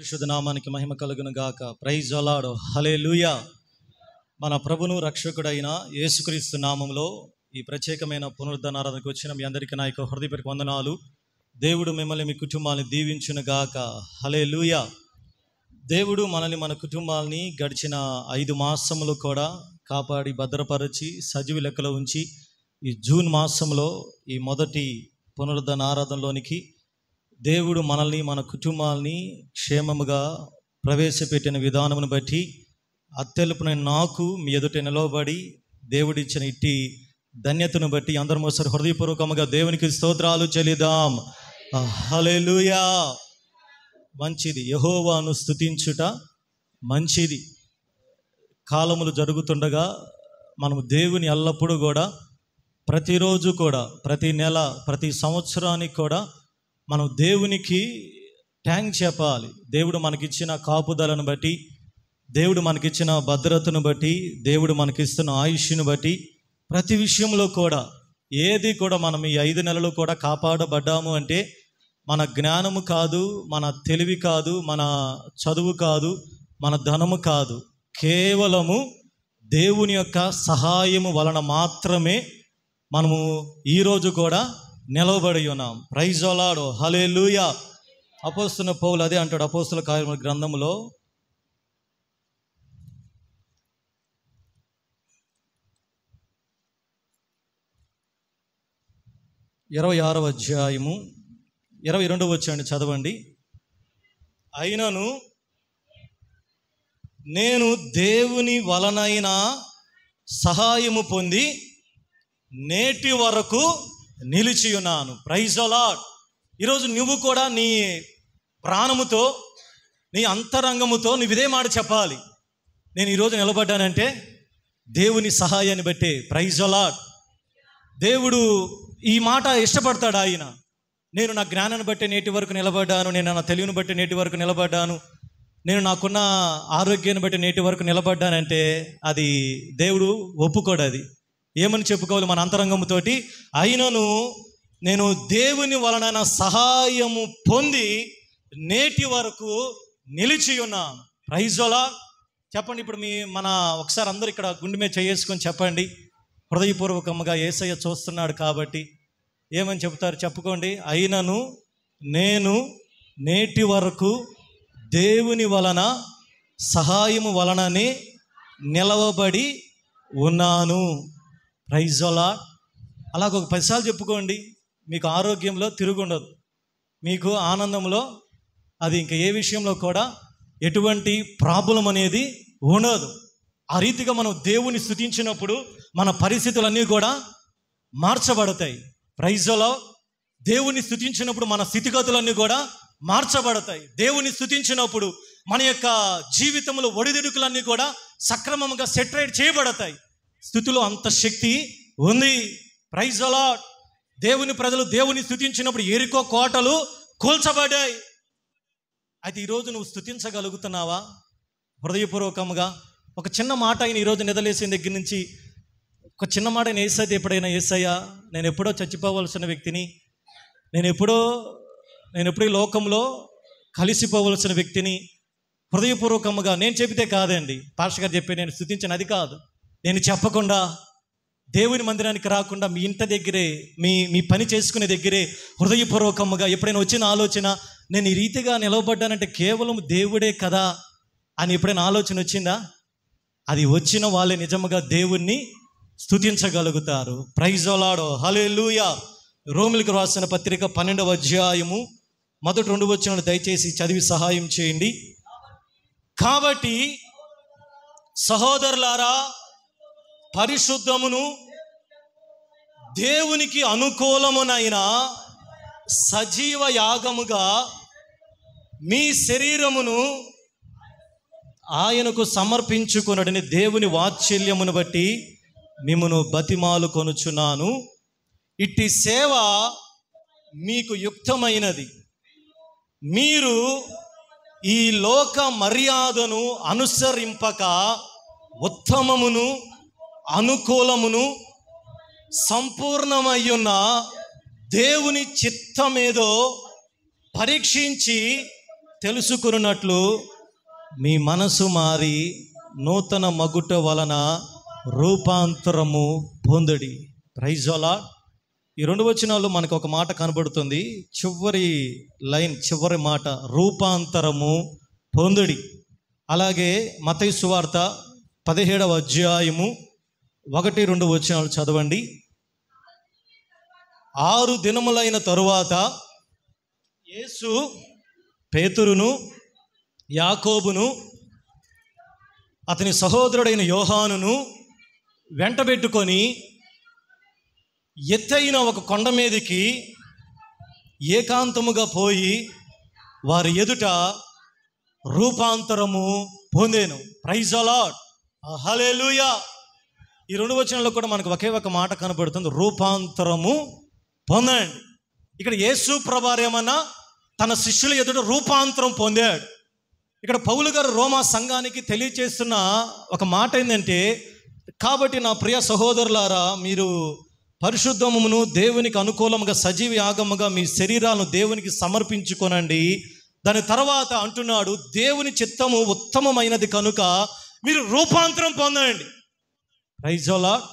పరిశుద్ధ నామానికి మహిమ కలుగును గాక. Praise the lord. హల్లెలూయా. మన ప్రభును రక్షకుడైన యేసుక్రీస్తు నామములో ఈ ప్రత్యేకమైన పునరుద్ధరణ ఆరాధనకు వచ్చిన మీ అందరికీ నా యొక్క హృదయపూర్వక వందనాలు. దేవుడు మిమ్మల్ని మీ కుటుంబాన్ని దీవించును గాక. హల్లెలూయా. దేవుడు మనల్ని మన కుటుంబాలని గడిచిన 5 మాసములు కూడా కాపాడి భద్రపరిచి సజీవ లెక్కలో ఉంచి ఈ జూన్ మాసంలో ఈ మొదటి పునరుద్ధరణ ఆరాధనలోనికి దేవుడు మనల్ని మన కుటుంబాలని క్షేమముగా ప్రవేశపెట్టిన విధానమును బట్టి అత్తెలుపున నాకు మీ ఎదుట నిలవబడి దేవుడిచ్చిన ఇట్టి ధన్యతను బట్టి అందరం ఒకసారి హృదయపూర్వకముగా దేవునికి స్తోత్రాలు చెల్లిద్దాం. హల్లెలూయా. మంచిది, యెహోవాను స్తుతించుట మంచిది. కాలములు జరుగుతుండగా మనము దేవుని ఎల్లప్పుడూ కూడా ప్రతిరోజు కూడా ప్రతి నెల ప్రతి సంవత్సరానికి కూడా మనం దేవునికి థ్యాంక్స్ చెప్పాలి. దేవుడు మనకిచ్చిన కాపుదలను బట్టి, దేవుడు మనకిచ్చిన భద్రతను బట్టి, దేవుడు మనకిస్తున్న ఆయుష్ను బట్టి ప్రతి విషయంలో కూడా ఏది కూడా మనం ఈ 5 నెలలు కూడా కాపాడబడ్డాము అంటే మన జ్ఞానము కాదు, మన తెలివి కాదు, మన చదువు కాదు, మన ధనము కాదు, కేవలము దేవుని యొక్క సహాయము వలన మాత్రమే మనము ఈరోజు కూడా నిలవబడి ఉన్నాం. Praise the lord. హల్లెలూయా. అపోస్తలుడైన పౌలు అదే అంటాడు అపోస్తల కార్యముల గ్రంథములో 26వ అధ్యాయము 22వ వచనాన్ని చదవండి. అయినను నేను దేవుని వలనైన సహాయము పొంది నేటి వరకు నిలిచి ఉన్నాను. Praise the Lord. ఈరోజు నువ్వు కూడా నీ ప్రాణముతో నీ అంతరంగముతో నువ్వు ఇదే మాట చెప్పాలి. నేను ఈరోజు నిలబడ్డానంటే దేవుని సహాయాన్ని బట్టే. Praise the Lord. దేవుడు ఈ మాట ఇష్టపడతాడు. ఆయన నేను నా జ్ఞానాన్ని బట్టి నేటి వరకు నిలబడ్డాను, నేను నా తెలివిని బట్టి నేటి వరకు నిలబడ్డాను, నేను నాకున్న ఆరోగ్యాన్ని బట్టి నేటి వరకు నిలబడ్డానంటే అది దేవుడు ఒప్పుకోడు. అది ఏమని చెప్పుకోవాలి మన అంతరంగముతోటి? అయినను నేను దేవుని వలన సహాయము పొంది నేటి వరకు నిలిచి ఉన్నాను. Praise the Lord. చెప్పండి. ఇప్పుడు మన ఒకసారి అందరూ ఇక్కడ గుండె మీద చేసుకొని చెప్పండి హృదయపూర్వకంగా. యేసయ్య చూస్తున్నాడు కాబట్టి ఏమని చెప్తారు చెప్పుకోండి. అయినను నేను నేటి వరకు దేవుని వలన సహాయము వలననే నిలవబడి ఉన్నాను. Praise the Lord. అలాగ ఒక 10 సార్లు చెప్పుకోండి. మీకు ఆరోగ్యంలో తిరుగుండదు, మీకు ఆనందంలో అది ఇంకా ఏ విషయంలో కూడా ఎటువంటి ప్రాబ్లం అనేది ఉండదు. ఆ రీతిగా మనం దేవుని స్తుతించినప్పుడు మన పరిస్థితులన్నీ కూడా మార్చబడతాయి. Praise the Lord. దేవుని స్తుతించినప్పుడు మన స్థితిగతులన్నీ కూడా మార్చబడతాయి. దేవుని స్తుతించినప్పుడు మన యొక్క జీవితంలో ఒడిదుడుకులన్నీ కూడా సక్రమంగా సెటరేట్ చేయబడతాయి. స్తుతిలో అంత శక్తి ఉంది. Praise the Lord. దేవుని ప్రజలు దేవుని స్తుతించినప్పుడు ఎరికో కోటలు కూల్చబడ్డాయి. అయితే ఈరోజు నువ్వు స్తుతించగలుగుతున్నావా హృదయపూర్వకంగా? ఒక చిన్న మాట ఆయన ఈరోజు నిద్రలేసిన దగ్గర నుంచి ఒక చిన్న మాట ఆయన ఏసైతే ఎప్పుడైనా ఏసయ్యా నేను ఎప్పుడో చచ్చిపోవలసిన వ్యక్తిని, నేను ఎప్పుడో ఈ లోకంలో కలిసిపోవలసిన వ్యక్తిని హృదయపూర్వకంగా నేను చెబితే కాదండి, పాస్టర్ గారు చెప్పే నేను స్తుతించిన అది కాదు, నేను చెప్పకుండా దేవుని మందిరానికి రాకుండా మీ ఇంటి దగ్గరే మీ పని చేసుకునే దగ్గరే హృదయపూర్వకంగా ఎప్పుడైనా వచ్చిన ఆలోచన నేను ఈ రీతిగా నిలవబడ్డానంటే కేవలం దేవుడే కదా అని ఎప్పుడైనా ఆలోచన వచ్చిందా? అది వచ్చిన వాళ్ళే నిజంగా దేవుణ్ణి స్తుతించగలుగుతారు. Praise the lord. హల్లెలూయా. రోమీయులకు రాసిన పత్రిక 12వ అధ్యాయము మొదటి 2 వచనాలు దయచేసి చదివి సహాయం చేయండి. కాబట్టి సహోదరులారా, పరిశుద్ధమును దేవునికి అనుకూలమునైన సజీవ యాగముగా మీ శరీరమును ఆయనకు సమర్పించుకొనుడని దేవుని వాత్సల్యమును బట్టి మిమ్మును బతిమాలు కొనుచున్నాను. ఇట్టి సేవ మీకు యుక్తమైనది. మీరు ఈ లోక మర్యాదను అనుసరింపక ఉత్తమమును అనుకూలమును సంపూర్ణమయ్యున్న దేవుని చిత్తమేదో పరీక్షించి తెలుసుకున్నట్లు మీ మనసు మారి నూతన మగుట వలన రూపాంతరము పొందుడి. Praise the lord. ఈ 2 వచనాల్లో మనకు ఒక మాట కనబడుతుంది. చివరి లైన్, చివరి మాట రూపాంతరము పొందుడి. అలాగే మత్తయి సువార్త 17వ అధ్యాయము 1-2 వచనాలు చదవండి. 6 దినములైన తరువాత యేసు పేతురును, యాకోబును, అతని సహోదరుడైన యోహానును వెంటబెట్టుకొని ఎత్తైన ఒక కొండ మీదకి ఏకాంతముగా పోయి వారి ఎదుట రూపాంతరము పొందేను. Praise the lord. హల్లెలూయా. ఈ 2 వచనాల్లో కూడా మనకు ఒకే ఒక మాట కనబడుతుంది, రూపాంతరము పొందండి. ఇక్కడ యేసు ప్రభువారు ఏమన్నా తన శిష్యుల ఎదుట రూపాంతరం పొందాడు. ఇక్కడ పౌలు గారు రోమా సంఘానికి తెలియచేస్తున్న ఒక మాట ఏంటంటే, కాబట్టి నా ప్రియ సహోదరులారా, మీరు పరిశుద్ధమును దేవునికి అనుకూలముగా సజీవ యాగముగా మీ శరీరాలను దేవునికి సమర్పించుకొనండి. దాని తర్వాత అంటున్నాడు, దేవుని చిత్తము ఉత్తమమైనది కనుక మీరు రూపాంతరం పొందండి. Praise the Lord.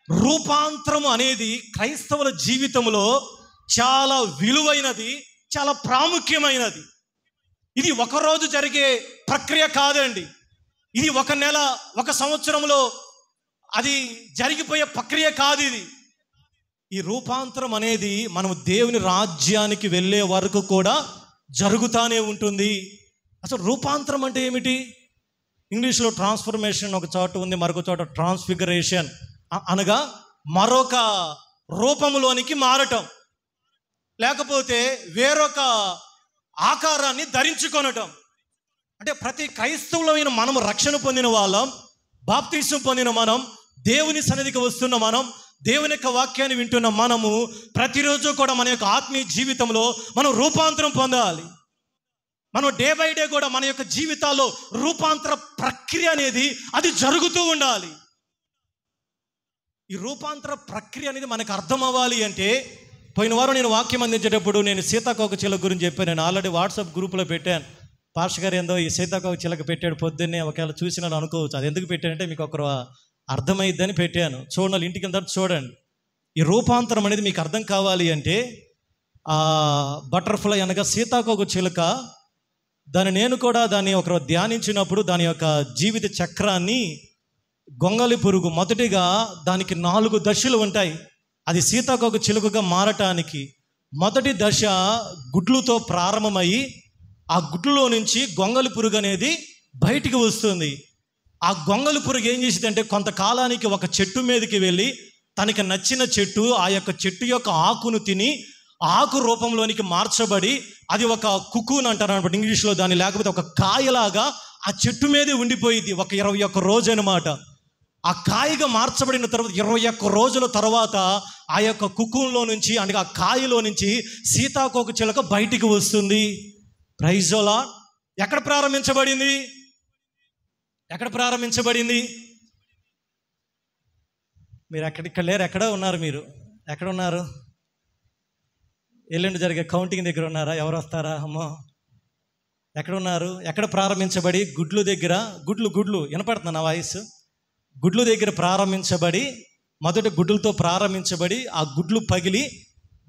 రూపాంతరం అనేది క్రైస్తవుల జీవితంలో చాలా విలువైనది, చాలా ప్రాముఖ్యమైనది. ఇది ఒకరోజు జరిగే ప్రక్రియ కాదండి. ఇది 1 నెల, 1 సంవత్సరంలో అది జరిగిపోయే ప్రక్రియ కాదు. ఈ రూపాంతరం అనేది మనం దేవుని రాజ్యానికి వెళ్ళే వరకు కూడా జరుగుతూనే ఉంటుంది. అసలు రూపాంతరం అంటే ఏమిటి? ఇంగ్లీష్లో ట్రాన్స్ఫర్మేషన్ ఒక చోట ఉంది, మరొక చోట ట్రాన్స్ఫిగరేషన్, అనగా మరొక రూపంలోనికి మారటం, లేకపోతే వేరొక ఆకారాన్ని ధరించుకొనటం. అంటే ప్రతి క్రైస్తవులమైన మనము రక్షణ పొందిన వాళ్ళం, బాప్తిసం పొందిన మనం, దేవుని సన్నిధికి వస్తున్న మనం, దేవుని యొక్క వాక్యాన్ని వింటున్న మనము ప్రతిరోజు కూడా మన యొక్క ఆత్మీయ జీవితంలో మనం రూపాంతరం పొందాలి. మనం డే బై డే కూడా మన యొక్క జీవితాల్లో రూపాంతర ప్రక్రియ అనేది అది జరుగుతూ ఉండాలి. ఈ రూపాంతర ప్రక్రియ అనేది మనకు అర్థం అవ్వాలి అంటే, పోయిన వారం నేను వాక్యం అందించేటప్పుడు నేను సీతాకోకచిలుక గురించి చెప్పాను. నేను ఆల్రెడీ వాట్సాప్ గ్రూప్లో పెట్టాను. పాస్టర్ గారు ఏందో ఈ సీతాకోకచిలుక పెట్టాడు పొద్దున్నే, ఒకవేళ చూసినా అనుకోవచ్చు. అది ఎందుకు పెట్టానంటే మీకు ఒకరు అర్థమైద్దని పెట్టాను. చూడండి, ఇంటికి వెళ్తారు చూడండి. ఈ రూపాంతరం అనేది మీకు అర్థం కావాలి అంటే, బటర్ఫ్లై అనగా సీతాకోకచిలుక, నేను కూడా దాన్ని ఒకరు ధ్యానించినప్పుడు దాని యొక్క జీవిత చక్రాన్ని గొంగలి పురుగు మొదటిగా దానికి 4 దశలు ఉంటాయి. అది సీతాకోకచిలుకగా మారటానికి మొదటి దశ గుడ్లుతో ప్రారంభమయ్యి ఆ గుడ్లలో నుంచి గొంగలి పురుగు అనేది బయటికి వస్తుంది. ఆ గొంగలి పురుగు ఏం చేసిందంటే కొంతకాలానికి ఒక చెట్టు మీదకి వెళ్ళి తనకి నచ్చిన చెట్టు, ఆ యొక్క చెట్టు యొక్క ఆకును తిని ఆకు రూపంలోనికి మార్చబడి అది ఒక కుకూన్ అంటారు అనమాట ఇంగ్లీష్లో దాన్ని, లేకపోతే ఒక కాయలాగా ఆ చెట్టు మీదే ఉండిపోయింది ఒక 21 రోజు అనమాట. ఆ కాయగా మార్చబడిన తర్వాత 21 రోజుల తర్వాత ఆ యొక్క కుకూన్లో నుంచి, అంటే ఆ కాయలో నుంచి సీతాకోకచిలుక బయటికి వస్తుంది. Praise the Lord. ఎక్కడ ప్రారంభించబడింది? ఎక్కడ ప్రారంభించబడింది? మీరు ఇక్కడ లేరు, ఎక్కడ ఉన్నారు? మీరు ఎక్కడ ఉన్నారు? ఎల్లుండి జరిగే కౌంటింగ్ దగ్గర ఉన్నారా? ఎవరు వస్తారా? అమ్మో, ఎక్కడ ఉన్నారు? ఎక్కడ ప్రారంభించబడి? గుడ్లు దగ్గర. గుడ్లు వినపడుతుంది నా వాయిస్? గుడ్లు దగ్గర ప్రారంభించబడి, మొదటి గుడ్లతో ప్రారంభించబడి ఆ గుడ్లు పగిలి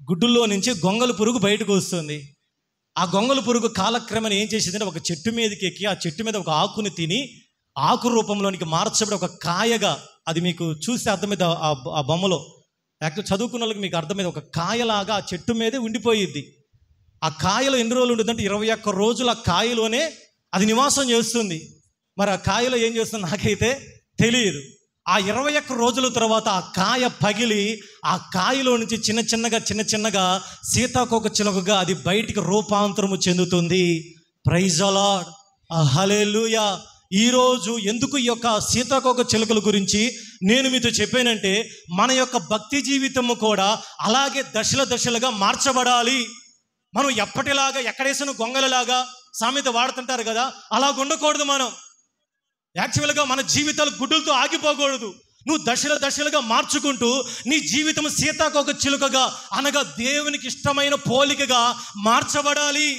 గుడ్డుల్లో నుంచి గొంగలి పురుగు బయటకు వస్తుంది. ఆ గొంగలి పురుగు కాలక్రమేణా ఏం చేసిందంటే ఒక చెట్టు మీదకి ఎక్కి ఆ చెట్టు మీద ఒక ఆకుని తిని ఆకు రూపంలోనికి మార్చబడి ఒక కాయగా, అది మీకు చూస్తే అర్థమైంది ఆ బొమ్మలో, యాక్చువల్ చదువుకున్న వాళ్ళకి మీకు అర్థమైంది, ఒక కాయలాగా ఆ చెట్టు మీదే ఉండిపోయిద్ది. ఆ కాయలో ఎన్ని రోజులు ఉంటుందంటే 21 రోజులు ఆ కాయలోనే అది నివాసం చేస్తుంది. మరి ఆ కాయలో ఏం చేస్తుంది నాకైతే తెలియదు. ఆ 21 రోజుల తర్వాత ఆ కాయ పగిలి ఆ కాయలో నుంచి చిన్న చిన్నగా సీతాకోకచిలుకగా అది బయటికి రూపాంతరము చెందుతుంది. Praise the lord. హల్లెలూయా. ఈరోజు ఎందుకు ఈ యొక్క సీతాకోకచిలుకల గురించి నేను మీతో చెప్పానంటే, మన యొక్క భక్తి జీవితము కూడా అలాగే దశలుగా మార్చబడాలి. మనం ఎప్పటిలాగా ఎక్కడేసిన గొంగలలాగా సామెత వాడుతుంటారు కదా, అలాగ ఉండకూడదు. మనం యాక్చువల్గా మన జీవితాలు గుడ్డులతో ఆగిపోకూడదు. నువ్వు దశలుగా మార్చుకుంటూ నీ జీవితం సీతాకోకచిలుకగా అనగా దేవునికి ఇష్టమైన పోలికగా మార్చబడాలి.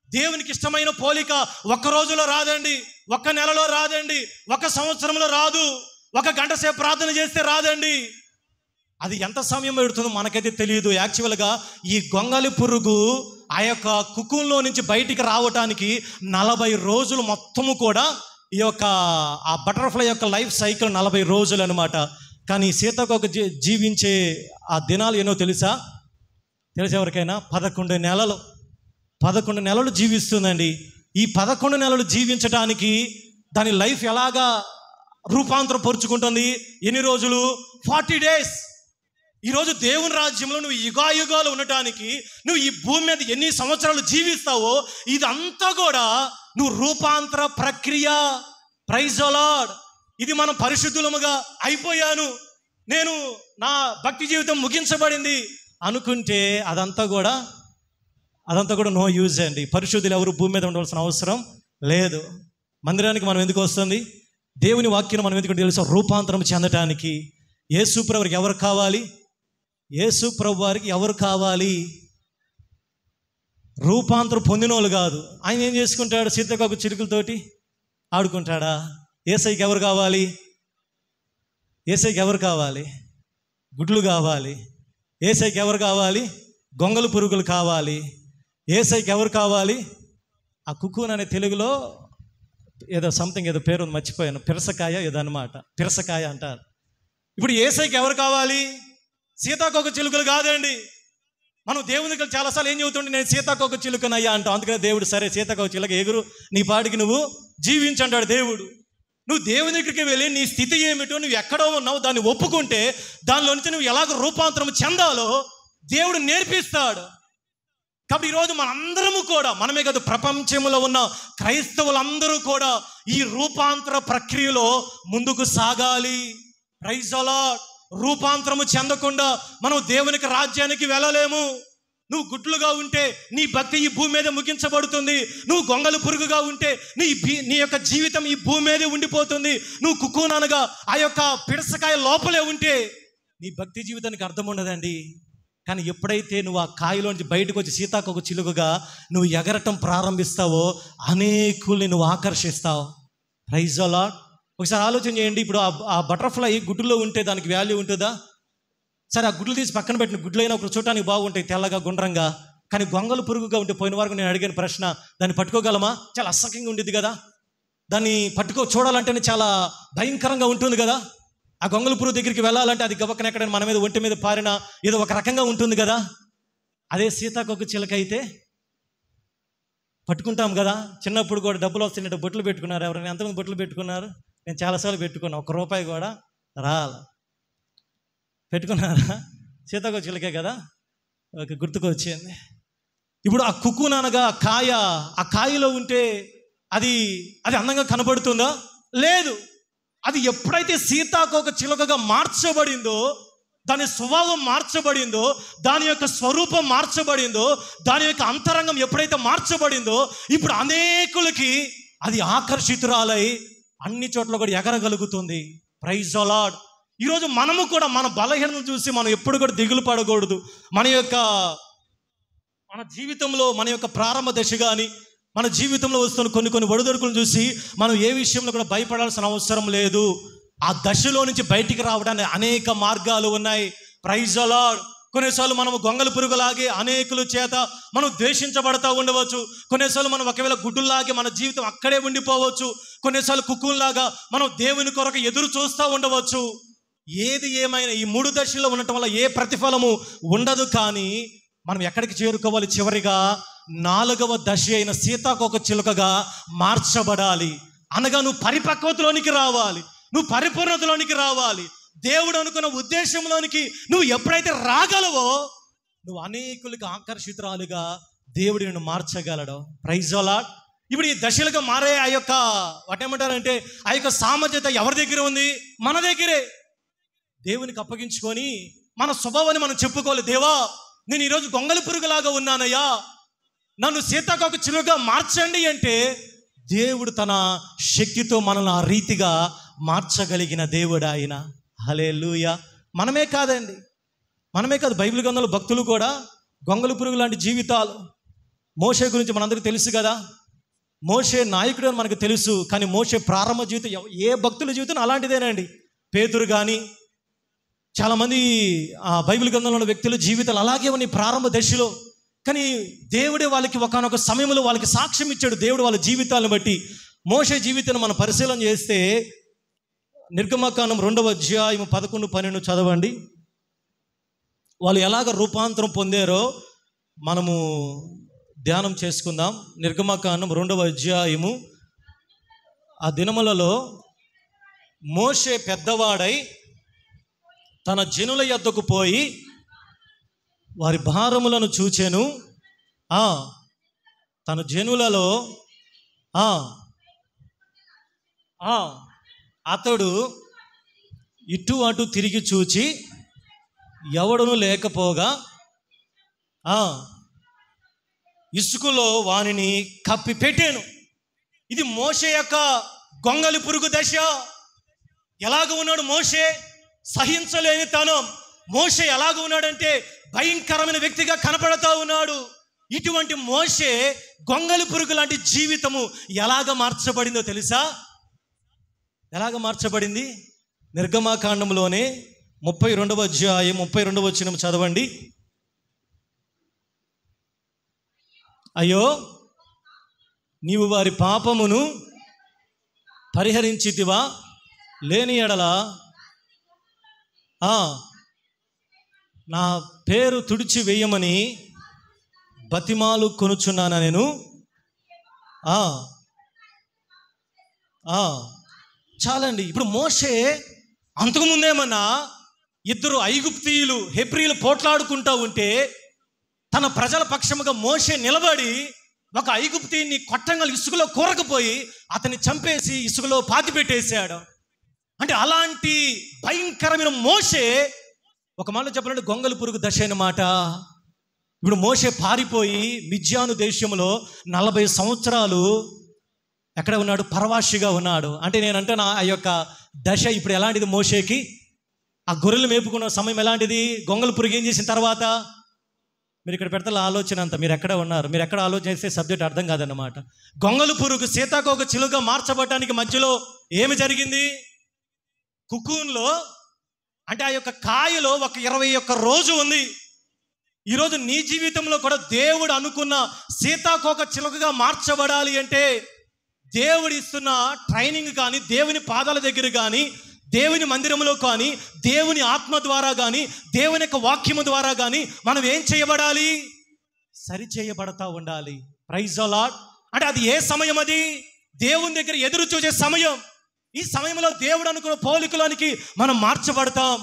దేవునికి ఇష్టమైన పోలిక ఒక్క రోజులో రాదండి, ఒక్క నెలలో రాదండి, ఒక సంవత్సరంలో రాదు, ఒక గంట సేపు ప్రార్థన చేస్తే రాదండి. అది ఎంత సమయం పెడుతుందో మనకైతే తెలియదు. యాక్చువల్గా ఈ గొంగలి పురుగు ఆ యొక్క కుకున్లో నుంచి బయటికి రావటానికి 40 రోజులు మొత్తము కూడా ఈ యొక్క ఆ బటర్ఫ్లై యొక్క లైఫ్ సైకిల్ 40 రోజులు అనమాట. కానీ సీతాకోక జీవించే ఆ దినాలు ఏనో తెలుసా ఎవరికైనా? 11 నెలలు జీవిస్తుందండి. ఈ 11 నెలలు జీవించడానికి దాని లైఫ్ ఎలాగా రూపాంతరం పరుచుకుంటుంది? ఎన్ని రోజులు? 40 డేస్. ఈరోజు దేవుని రాజ్యంలో నువ్వు యుగాయుగాలు ఉండటానికి నువ్వు ఈ భూమి మీద ఎన్ని సంవత్సరాలు జీవిస్తావో ఇదంతా కూడా నువ్వు రూపాంతర ప్రక్రియ. Praise the Lord. ఇది మనం పరిశుద్ధులముగా అయిపోయాను, నేను నా భక్తి జీవితం ముగించబడింది అనుకుంటే అదంతా కూడా నో యూజ్ అండి. పరిశుద్ధులు ఎవరు భూమి మీద ఉండవలసిన అవసరం లేదు. మందిరానికి మనం ఎందుకు వస్తుంది? దేవుని వాక్యం మనం ఎందుకు తెలుసా? రూపాంతరం చెందటానికి. యేసు ప్రభువుకి ఎవరు కావాలి? యేసు ప్రభు వారికి ఎవరు కావాలి? రూపాంతరం పొందిన వాళ్ళు కాదు. ఆయన ఏం చేసుకుంటాడు? సీతాకోక చిలుకలతోటి ఆడుకుంటాడా? యేసయ్యకి ఎవరు కావాలి? యేసయ్యకి ఎవరు కావాలి? గుడ్లు కావాలి. యేసయ్యకి ఎవరు కావాలి? గొంగలు పురుగులు కావాలి. యేసయ్యకి ఎవరు కావాలి? ఆ కుక్కూన్ అనే తెలుగులో ఏదో సంథింగ్ ఏదో పేరు మర్చిపోయాను, పిరసకాయ ఏదో అనమాట, పిరసకాయ అంటారు. ఇప్పుడు యేసయ్యకి ఎవరు కావాలి? సీతాకోక చిలుకలు కాదండి. మనం దేవుని దగ్గర చాలాసార్లు ఏం చెబుతుంటే నేను సీతాకోక చిలుకనయ్యా అంటాం. అందుకనే దేవుడు సరే సీతాకోక చిలుక ఎగురు, నీ పాటికి నువ్వు జీవించంటాడు దేవుడు. నువ్వు దేవుని దగ్గరికి వెళ్ళి నీ స్థితి ఏమిటో, నువ్వు ఎక్కడో ఉన్నావు దాన్ని ఒప్పుకుంటే దానిలో నుంచి నువ్వు ఎలాగ రూపాంతరం చెందాలో దేవుడు నేర్పిస్తాడు. కాబట్టి ఈరోజు మనందరము కూడా, మనమే కాదు ప్రపంచంలో ఉన్న క్రైస్తవులందరూ కూడా ఈ రూపాంతర ప్రక్రియలో ముందుకు సాగాలి. Praise the lord. రూపాంతరము చెందకుండా మనం దేవునికి రాజ్యానికి వెళ్ళలేము. నువ్వు గుడ్లుగా ఉంటే నీ భక్తి ఈ భూమి మీద ముగించబడుతుంది. నువ్వు గొంగలు పురుగుగా ఉంటే నీ యొక్క జీవితం ఈ భూమి మీదే ఉండిపోతుంది. నువ్వు కుక్కునగా ఆ యొక్క పిడసకాయ లోపలే ఉంటే నీ భక్తి జీవితానికి అర్థం ఉండదండి. కానీ ఎప్పుడైతే నువ్వు ఆ కాయలోంచి బయటకు వచ్చి సీతాకోక చిలుకగా నువ్వు ఎగరటం ప్రారంభిస్తావో అనేకుల్ని నువ్వు ఆకర్షిస్తావు. Praise the lord. ఒకసారి ఆలోచన చేయండి. ఇప్పుడు ఆ బటర్ఫ్లై గుడ్డులో ఉంటే దానికి వాల్యూ ఉంటుందా? సరే, ఆ గుడ్లు తీసి పక్కన పెట్టిన గుడ్లైనా ఒకరు చూడటానికి బాగుంటాయి, తెల్లగా గుండ్రంగా. కానీ గొంగలు పురుగుగా ఉంటే, పోయిన వరకు నేను అడిగిన ప్రశ్న, దాన్ని పట్టుకోగలమా? చాలా అసహ్యంగా ఉండేది కదా. దాన్ని చూడాలంటేనే చాలా భయంకరంగా ఉంటుంది కదా. ఆ గొంగలు పురుగు దగ్గరికి వెళ్ళాలంటే అది గబక్కన ఎక్కడైనా మన మీద ఒంటి మీద పారినా ఏదో ఒక రకంగా ఉంటుంది కదా. అదే సీతాకోక చిలుక అయితే పట్టుకుంటాం కదా. చిన్నప్పుడు కూడా డబ్బులు వస్తుంటే బొట్లు పెట్టుకున్నారు. ఎవరైనా ఎంతమంది బొట్లు పెట్టుకున్నారు? నేను చాలాసార్లు పెట్టుకున్నా. ₹1 కూడా రాల. పెట్టుకున్నారా? సీతాకోక చిలుకే కదా. ఓకే, గుర్తుకు వచ్చింది. ఇప్పుడు ఆ కుక్కున్ అనగా ఆ కాయలో ఉంటే అది అందంగా కనబడుతుందా? లేదు. అది ఎప్పుడైతే సీతాకోక చిలుకగా మార్చబడిందో, దాని స్వభావం మార్చబడిందో, దాని యొక్క స్వరూపం మార్చబడిందో, దాని యొక్క అంతరంగం ఎప్పుడైతే మార్చబడిందో, ఇప్పుడు అనేకులకి అది ఆకర్షితురాలై అన్ని చోట్ల కూడా ఎగరగలుగుతుంది. Praise the Lord. ఈరోజు మనము కూడా మన బలహీనతను చూసి మనం ఎప్పుడు కూడా దిగులు పడకూడదు. మన జీవితంలో మన యొక్క ప్రారంభ దశ కానీ మన జీవితంలో వస్తున్న కొన్ని ఒడిదొడుకులను చూసి మనం ఏ విషయంలో కూడా భయపడాల్సిన అవసరం లేదు. ఆ దశలో నుంచి బయటికి రావడానికి అనేక మార్గాలు ఉన్నాయి. Praise the Lord. కొన్నిసార్లు మనం గొంగలు పురుగులాగే అనేకుల చేత మనం ద్వేషించబడతా ఉండవచ్చు. కొన్నిసార్లు మనం ఒకవేళ గుడ్డులాగే మన జీవితం అక్కడే ఉండిపోవచ్చు. కొన్నిసార్లు కుక్కుల్లాగా మనం దేవుని కొరకు ఎదురు చూస్తూ ఉండవచ్చు. ఏది ఏమైనా ఈ 3 దశల్లో ఉండటం వల్ల ఏ ప్రతిఫలము ఉండదు. కానీ మనం ఎక్కడికి చేరుకోవాలి? చివరిగా 4వ దశ అయిన సీతాకోక చిలుకగా మార్చబడాలి. అనగా నువ్వు పరిపక్వతలోనికి రావాలి, నువ్వు పరిపూర్ణతలోనికి రావాలి. దేవుడు అనుకున్న ఉద్దేశంలోనికి నువ్వు ఎప్పుడైతే రాగలవో నువ్వు అనేకులకు ఆకర్షితురాలుగా దేవుడు నిన్ను మార్చగలడు. Praise the Lord. ఇప్పుడు ఈ దశలుగా మారే ఆ యొక్క వాటేమంటారంటే ఆ యొక్క సామర్థ్యత ఎవరి దగ్గర ఉంది? మన దగ్గరే. దేవునికి అప్పగించుకొని మన స్వభావాన్ని మనం చెప్పుకోవాలి. దేవా, నేను ఈరోజు గొంగలి పురుగులాగా ఉన్నానయ్యా, నన్ను సీతాకోక చిలుకగా మార్చండి అంటే దేవుడు తన శక్తితో మనల్ని ఆ రీతిగా మార్చగలిగిన దేవుడు ఆయన. హల్లెలూయా. మనమే కాదు, బైబిల్ గ్రంథంలో భక్తులు కూడా గొంగలి పురుగు లాంటి జీవితాలు. మోషే గురించి మనందరికీ తెలుసు కదా. మోషే నాయకుడు అని మనకు తెలుసు, కానీ మోషే ప్రారంభ జీవితం ఏ భక్తుల జీవితం అలాంటిదేనండి. పేతురు కానీ చాలామంది బైబిల్ గ్రంథంలో ఉన్న వ్యక్తుల జీవితాలు అలాగే ఉన్నాయి ప్రారంభ దశలో. కానీ దేవుడే వాళ్ళకి ఒకానొక సమయంలో వాళ్ళకి సాక్ష్యం ఇచ్చాడు, దేవుడు వాళ్ళ జీవితాలను బట్టి. మోషే జీవితాన్ని మనం పరిశీలన చేస్తే నిర్గమకాండం 2వ అధ్యాయం 11, 12 చదవండి. వాళ్ళు ఎలాగ రూపాంతరం పొందారో మనము ధ్యానం చేసుకుందాం. నిర్గమకాండం 2వ అధ్యాయము. ఆ దినములలో మోషే పెద్దవాడై తన జనుల యొద్దకు పోయి వారి భారములను చూచెను. తన జనులలో అతడు ఇటు అటు తిరిగి చూచి ఎవడును లేకపోగా ఇసుకలో వానిని కప్పి పెట్టాను. ఇది మోషే యొక్క గొంగలి పురుగు దశ. ఎలాగ ఉన్నాడు మోషే? సహించలేని తనం. మోషే ఎలాగ ఉన్నాడంటే భయంకరమైన వ్యక్తిగా కనపడతా ఉన్నాడు. ఇటువంటి మోషే గొంగలి పురుగు లాంటి జీవితము ఎలాగ మార్చబడిందో తెలుసా? ఎలాగ మార్చబడింది? నిర్గమకాండంలోనే 32వ అధ్యాయం 32వ వచనం చదవండి. అయ్యో, నీవు వారి పాపమును పరిహరించితివా? లేని ఎడల నా పేరు తుడిచి వేయమని బతిమాలు కొనుచున్నానా నేను. చాలండి. ఇప్పుడు మోషే అంతకుముందేమన్నా ఇద్దరు ఐగుప్తీయులు హెబ్రీలు పోట్లాడుకుంటూ ఉంటే తన ప్రజల పక్షముగా మోషే నిలబడి ఒక ఐగుప్తీయుని కొట్టంగా ఇసుకలో కూరకపోయి అతన్ని చంపేసి ఇసుకలో పాతిపెట్టేశాడు. అంటే అలాంటి భయంకరమైన మోషే ఒక మాట చెప్పాలంటే గొంగలి పురుగు దశ అన్నమాట. ఇప్పుడు మోషే పారిపోయి మిద్యాను దేశంలో 40 సంవత్సరాలు ఎక్కడ ఉన్నాడు? పరవాసిగా ఉన్నాడు. అంటే నేనంటే ఆ యొక్క దశ ఇప్పుడు ఎలాంటిది మోషేకి? ఆ గొర్రెలు మేపుకున్న సమయం ఎలాంటిది? గొంగలి పురుగు ఏం చేసిన తర్వాత మీరు ఇక్కడ పెడతా ఆలోచన అంతా మీరు ఎక్కడ ఉన్నారు, మీరు ఎక్కడ ఆలోచన చేస్తే సబ్జెక్ట్ అర్థం కాదన్నమాట. గొంగలి పురుగు సీతాకోక చిలుక మార్చబడటానికి మధ్యలో ఏమి జరిగింది? కుకూన్లో అంటే ఆ యొక్క కాయలో ఒక 21 రోజు ఉంది. ఈరోజు నీ జీవితంలో కూడా దేవుడు అనుకున్న సీతాకోక చిలుకగా మార్చబడాలి అంటే దేవుడు ఇస్తున్న ట్రైనింగ్ కానీ, దేవుని పాదాల దగ్గర కానీ, దేవుని మందిరంలో కానీ, దేవుని ఆత్మ ద్వారా కానీ, దేవుని యొక్క వాక్యము ద్వారా కానీ మనం ఏం చేయబడాలి? సరి చేయబడతా ఉండాలి. Praise the Lord. అంటే అది ఏ సమయం? అది దేవుని దగ్గర ఎదురు చూసే సమయం. ఈ సమయంలో దేవుడు అనుకున్న పోలికలోనికి మనం మార్చబడతాం.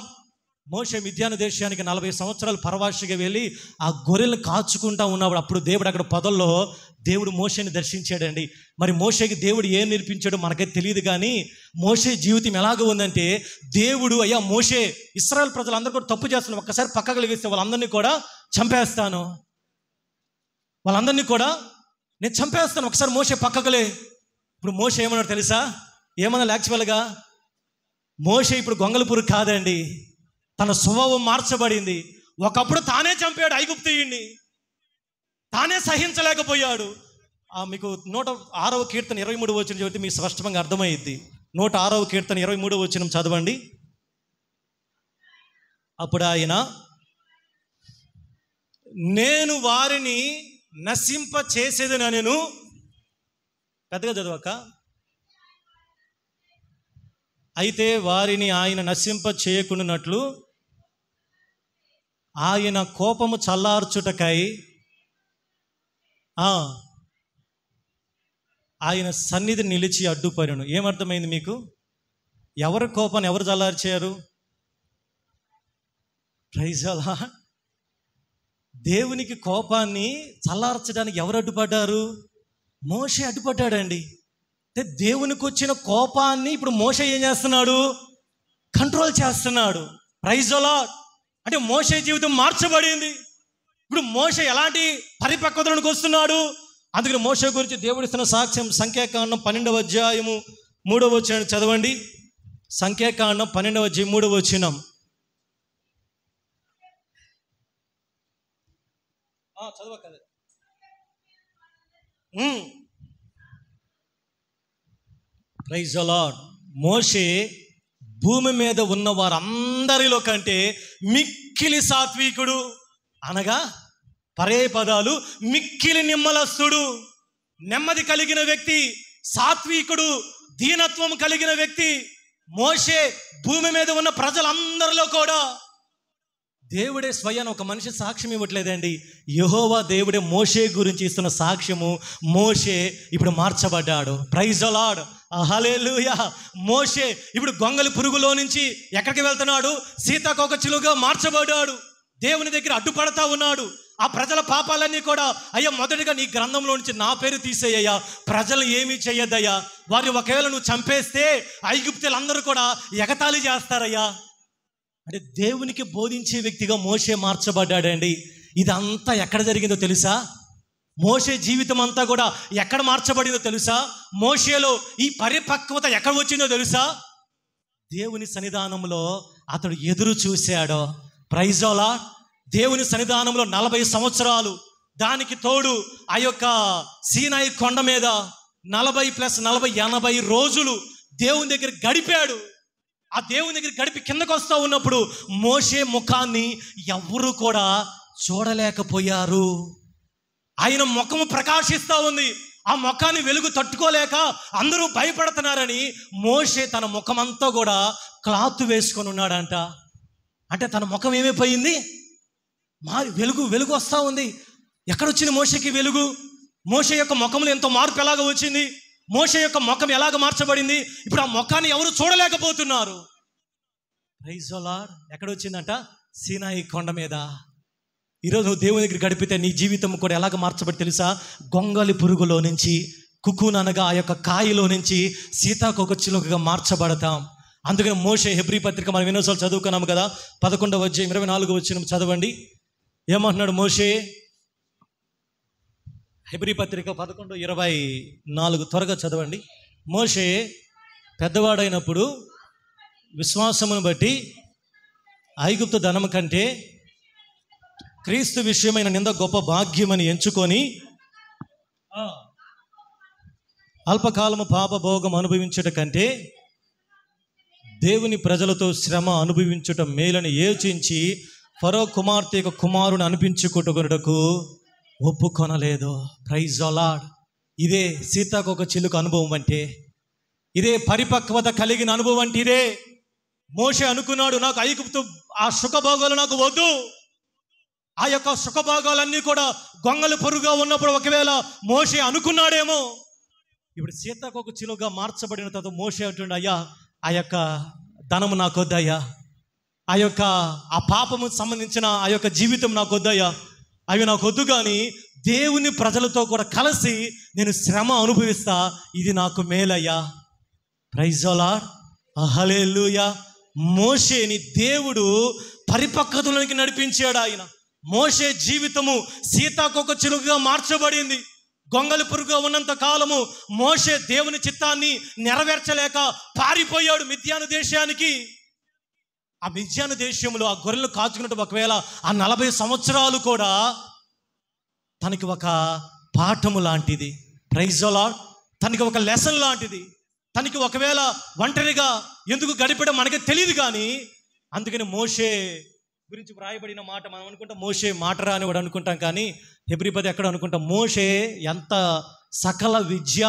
మోషే మిద్యాను దేశానికి 40 సంవత్సరాలు పరవాసిగా వెళ్ళి ఆ గొర్రెలను కాచుకుంటా ఉన్నప్పుడు అప్పుడు దేవుడు అక్కడ పొదల్లో దేవుడు మోషేని దర్శించాడండి. మరి మోషేకి దేవుడు ఏం నేర్పించాడో మనకైతే తెలియదు, కానీ మోషే జీవితం ఎలాగ ఉందంటే దేవుడు అయ్యా మోషే ఇశ్రాయేల్ ప్రజలందరూ కూడా తప్పు చేస్తున్నారు, ఒక్కసారి పక్కకు వేస్తే వాళ్ళందరినీ కూడా చంపేస్తాను, వాళ్ళందరినీ కూడా నేను చంపేస్తాను, ఒకసారి మోషే పక్కకులే. ఇప్పుడు మోషే ఏమన్నాడు తెలుసా? ఏమన్నా యాక్చువల్గా మోషే ఇప్పుడు గొంగలి పురుగు కాదండి, తన స్వభావం మార్చబడింది. ఒకప్పుడు తానే చంపాడు ఐగుప్తీయుణ్ణి, తానే సహించలేకపోయాడు. మీకు 106వ కీర్తన 23వ వచనం చదివితే మీకు స్పష్టంగా అర్థమయ్యిద్ది. 106వ కీర్తన 23వ వచనం చదవండి. అప్పుడు ఆయన, నేను వారిని నశింప చేసేదని నేను పెద్దగా చదవక, అయితే వారిని ఆయన నశింప చేయకుండానట్లు ఆయన కోపము చల్లార్చుటకై ఆయన సన్నిధి నిలిచి అడ్డుపడెను. ఏమర్థమైంది మీకు? ఎవరి కోపాన్ని ఎవరు చల్లార్చారు? Praise the lord. దేవునికి కోపాన్ని చల్లార్చడానికి ఎవరు అడ్డుపడ్డారు? మోషే అడ్డుపడ్డాడండి. అంటే దేవునికి వచ్చిన కోపాన్ని ఇప్పుడు మోషే ఏం చేస్తున్నాడు? కంట్రోల్ చేస్తున్నాడు. Praise the Lord. అంటే మోషే జీవితం మార్చబడింది. ఇప్పుడు మోషే ఎలాంటి పరిపక్వతలకు వస్తున్నాడు? అందుకని మోషే గురించి దేవుడు ఇస్తున్న సాక్ష్యం సంఖ్యాకాండం 12వ అధ్యాయము 3వ వచనం చదవండి. సంఖ్యాకాండం 12వ అధ్యాయం 3వ వచనం. చదవ కదా. Praise the lord. మోషే భూమి మీద ఉన్న వారందరిలో కంటే మిక్కిలి సాత్వికుడు, అనగా పరే పదాలు మిక్కిలి నిమ్మలస్తుడు, నెమ్మది కలిగిన వ్యక్తి, సాత్వికుడు, దీనత్వం కలిగిన వ్యక్తి. మోషే భూమి మీద ఉన్న ప్రజలందరిలో కూడా దేవుడే స్వయాన ఒక మనిషి సాక్ష్యం ఇవ్వట్లేదండి, యెహోవా దేవుడే మోషే గురించి ఇస్తున్న సాక్ష్యము. మోషే ఇప్పుడు మార్చబడ్డాడు. ప్రైజ్ ది లార్డ్, హల్లెలూయా. మోషే ఇప్పుడు గొంగలి పురుగులో నుంచి ఎక్కడికి వెళ్తున్నాడు? సీతాకోకచిలుకగా మార్చబడ్డాడు. దేవుని దగ్గర అడ్డుపడతా ఉన్నాడు. ఆ ప్రజల పాపాలన్నీ కూడా, అయ్యా మొదటిగా నీ గ్రంథంలో నుంచి నా పేరు తీసేయ్యా, ప్రజలు ఏమీ చెయ్యొద్దయ్యా, వారిని ఒకవేళ నువ్వు చంపేస్తే ఐగుప్తులందరూ కూడా ఎగతాళి చేస్తారయ్యా అంటే దేవునికి బోధించే వ్యక్తిగా మోషే మార్చబడ్డాడండి. ఇదంతా ఎక్కడ జరిగిందో తెలుసా? మోషే జీవితం అంతా కూడా ఎక్కడ మార్చబడిందో తెలుసా? మోషేలో ఈ పరిపక్వత ఎక్కడ వచ్చిందో తెలుసా? దేవుని సన్నిధానంలో అతడు ఎదురు చూశాడో. Praise the Lord. దేవుని సన్నిధానంలో 40 సంవత్సరాలు, దానికి తోడు ఆ యొక్క సీనాయి కొండ మీద 40 + 40 80 రోజులు దేవుని దగ్గర గడిపాడు. ఆ దేవుని దగ్గర గడిపి కిందకు వస్తూ ఉన్నప్పుడు మోషే ముఖాన్ని ఎవ్వరూ కూడా చూడలేకపోయారు. ఆయన ముఖము ప్రకాశిస్తూ ఉంది. ఆ ముఖాన్ని వెలుగు తట్టుకోలేక అందరూ భయపడుతున్నారని మోషే తన ముఖమంతా కూడా క్లాత్ వేసుకొని ఉన్నాడంట. అంటే తన ముఖం ఏమైపోయింది? వెలుగు వస్తూ ఉంది. ఎక్కడొచ్చింది మోషేకి వెలుగు? మోషే యొక్క ముఖంలో ఎంతో మార్పు ఎలాగ వచ్చింది? మోషే యొక్క ముఖం ఎలాగ మార్చబడింది? ఇప్పుడు ఆ ముఖాన్ని ఎవరు చూడలేకపోతున్నారు. Praise the Lord. ఎక్కడ వచ్చిందంట? సీనాయి కొండ మీద. ఈరోజు నువ్వు దేవుని దగ్గర గడిపితే నీ జీవితం కూడా ఎలాగ మార్చబడి తెలుసా? గొంగలి పురుగులో నుంచి, కుకున్ అనగా ఆ యొక్క కాయలో నుంచి సీతాకోకచిలుకగా మార్చబడతాం. అందుకని మోషే హెబ్రీ పత్రిక మనం ఎన్నోసార్లు చదువుకున్నాము కదా, 11వ అధ్యాయం 24వ వచనం చదవండి. ఏమంటున్నాడు మోషే? హెబ్రీ పత్రిక 11:24 త్వరగా చదవండి. మోషే పెద్దవాడైనప్పుడు విశ్వాసమును బట్టి ఐగుప్తు ధనము కంటే క్రీస్తు విషయమైన నింద గొప్ప భాగ్యమని ఎంచుకొని అల్పకాలము పాప భోగం అనుభవించుట కంటే దేవుని ప్రజలతో శ్రమ అనుభవించుట మేలని యోచించి ఫరో కుమార్తె యొక్క కుమారుని అనిపించుకుంటుకొనుటకు ఒప్పుకొనలేదు. Praise the lord. ఇదే సీతాకోకచిలుక అనుభవం అంటే, ఇదే పరిపక్వత కలిగిన అనుభవం అంటే ఇదే. మోషే అనుకున్నాడు, నాకు ఐగుప్తు ఆ సుఖభోగాలు నాకు వద్దు. ఆ యొక్క సుఖభోగాలన్నీ కూడా గొంగలి పొరుగుగా ఉన్నప్పుడు ఒకవేళ మోషే అనుకున్నాడేమో. ఇప్పుడు సీతాకోకచిలుకగా మార్చబడిన తర్వాత మోషే అంటుండే, అయ్యా ఆ యొక్క ధనము నాకు వద్దయ్యా, ఆ యొక్క ఆ పాపము సంబంధించిన ఆ యొక్క జీవితం నాకు వద్దయ్యా, అవి నాకు వద్దు, కానీ దేవుని ప్రజలతో కూడా కలిసి నేను శ్రమ అనుభవిస్తా, ఇది నాకు మేలయ్యా. ప్రైజ్ ది లార్డ్, హల్లెలూయా. మోషేని దేవుడు పరిపక్వతలోనికి నడిపించాడు. ఆయన మోషే జీవితము సీతాకోకచిలుకగా మార్చబడింది. గొంగలి పురుగుగా ఉన్నంత కాలము మోషే దేవుని చిత్తాన్ని నెరవేర్చలేక పారిపోయాడు మిద్యాను దేశానికి. ఆ మిద్యాను దేశంలో ఆ గొర్రెలు కాచుకున్నట్టు ఒకవేళ ఆ 40 సంవత్సరాలు కూడా తనకి ఒక పాఠము లాంటిది. Praise the Lord. తనకి ఒక లెసన్ లాంటిది. తనకి ఒకవేళ ఒంటరిగా ఎందుకు గడిపడం మనకి తెలియదు, కానీ అందుకని మోషే గురించి వ్రాయబడిన మాట మనం అనుకుంటాం మోషే మాట రానివాడు అనుకుంటాం, కానీ హెబ్రీ 10 ఎక్కడ అనుకుంటాం మోషే ఎంత సకల విద్య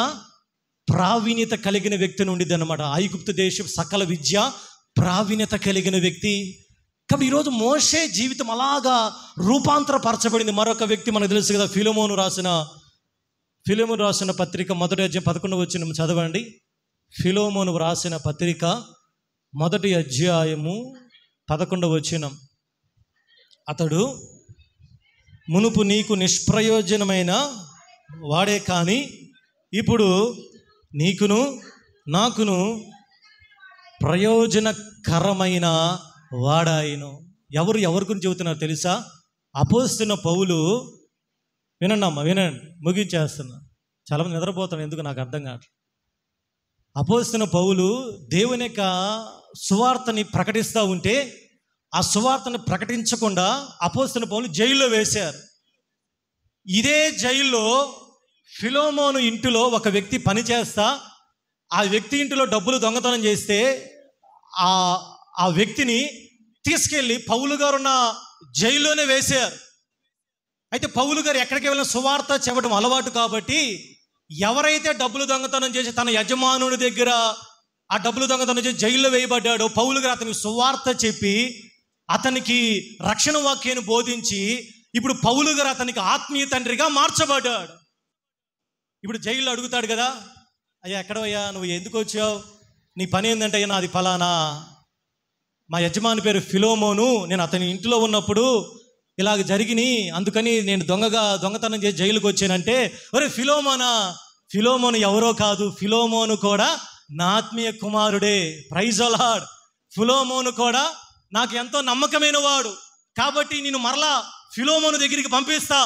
ప్రావీణ్యత కలిగిన వ్యక్తి నుండిది అనమాట. ఐగుప్తు దేశం సకల విద్య ప్రావీణ్యత కలిగిన వ్యక్తి. కాబట్టి ఈరోజు మోషే జీవితం అలాగా రూపాంతరపరచబడింది. మరొక వ్యక్తి మనకు తెలుసు కదా, ఫిలెమోను రాసిన పత్రిక 1వ అధ్యాయం 11వ వచనం చదవండి. ఫిలెమోను రాసిన పత్రిక 1వ అధ్యాయము 11వ వచనం. అతడు మునుపు నీకు నిష్ప్రయోజనమైన వాడే, కానీ ఇప్పుడు నీకును నాకును ప్రయోజనకరమైన వాడాయను. ఎవరి గురించి చెబుతున్నారు తెలుసా? అపోస్తలుడైన పౌలు. వినండి అమ్మ, వినండి, ముగించేస్తున్నా. చాలామంది నిద్రపోతాను, ఎందుకు నాకు అర్థం కాదు. అపోస్తలుడైన పౌలు దేవుని యొక్క సువార్తని ప్రకటిస్తూ ఉంటే ఆ సువార్తను ప్రకటించకుండా అపోస్తలుడైన పౌలు జైల్లో వేశారు. ఇదే జైల్లో ఫిలోమోను ఇంటిలో ఒక వ్యక్తి పని చేస్తా ఆ వ్యక్తి ఇంటిలో డబ్బులు దొంగతనం చేస్తే ఆ వ్యక్తిని తీసుకెళ్ళి పౌలు గారు ఉన్న జైల్లోనే వేశారు. అయితే పౌలు గారు ఎక్కడికి వెళ్ళిన సువార్త చెప్పడం అలవాటు కాబట్టి ఎవరైతే డబ్బులు దొంగతనం చేసి తన యజమానుడి దగ్గర ఆ డబ్బులు దొంగతనం చేసి జైల్లో వేయబడ్డాడో పౌలు గారు అతనికి సువార్త చెప్పి అతనికి రక్షణ వాక్యాన్ని బోధించి ఇప్పుడు పౌలు గారు అతనికి ఆత్మీయ తండ్రిగా మార్చబడ్డాడు. ఇప్పుడు జైల్లో అడుగుతాడు కదా, అయ్యా ఎక్కడవయ్యా నువ్వు ఎందుకు వచ్చావు, నీ పని ఏంటంటే అయ్యా నాది ఫలానా, మా యజమాని పేరు ఫిలోమోను, నేను అతని ఇంట్లో ఉన్నప్పుడు ఇలాగ జరిగినాయి, అందుకని నేను దొంగతనం చేసి జైలుకి వచ్చానంటే, ఒరే ఫిలోమోను ఎవరో కాదు, ఫిలోమోను కూడా నా ఆత్మీయ కుమారుడే. Praise the lord. ఫిలోమోను కూడా నాకు ఎంతో నమ్మకమైన వాడు కాబట్టి నేను మరలా ఫిలోమోను దగ్గరికి పంపిస్తా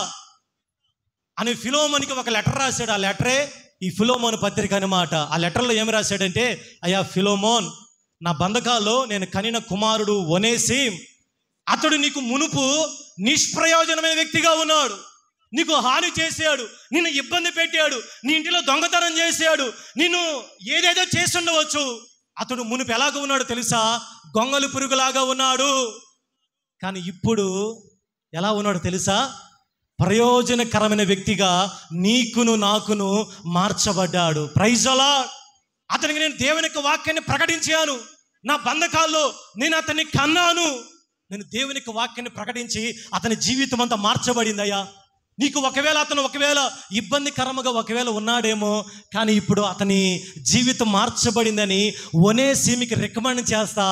అని ఫిలోమోనికి ఒక లెటర్ రాశాడు. ఆ లెటరే ఈ ఫిలోమోను పత్రిక అన్నమాట. ఆ లెటర్లో ఏమి రాశాడంటే, అయ్యా ఫిలోమోన్, నా బంధకాల్లో నేను కనిన కుమారుడు ఒనేసిం, అతడు నీకు మునుపు నిష్ప్రయోజనమైన వ్యక్తిగా ఉన్నాడు, నీకు హాని చేశాడు, నిన్ను ఇబ్బంది పెట్టాడు, నీ ఇంటిలో దొంగతనం చేశాడు, నిన్ను ఏదేదో చేస్తుండవచ్చు. అతడు మునుపు ఎలాగ ఉన్నాడు తెలుసా, గొంగలి పురుగులాగా ఉన్నాడు. కానీ ఇప్పుడు ఎలా ఉన్నాడు తెలుసా, ప్రయోజనకరమైన వ్యక్తిగా నీకును నాకును మార్చబడ్డాడు. Praise the lord. అతనికి నేను దేవుని యొక్క వాక్యాన్ని ప్రకటించాను, నా బంధకాల్లో నేను అతన్ని కన్నాను, నేను దేవుని యొక్క వాక్యాన్ని ప్రకటించి అతని జీవితం అంతా మార్చబడిందయ్యా. నీకు అతను ఒకవేళ ఇబ్బందికరంగా ఉన్నాడేమో, కానీ ఇప్పుడు అతని జీవితం మార్చబడిందని ఒనేసిమికి రికమెండ్ చేస్తా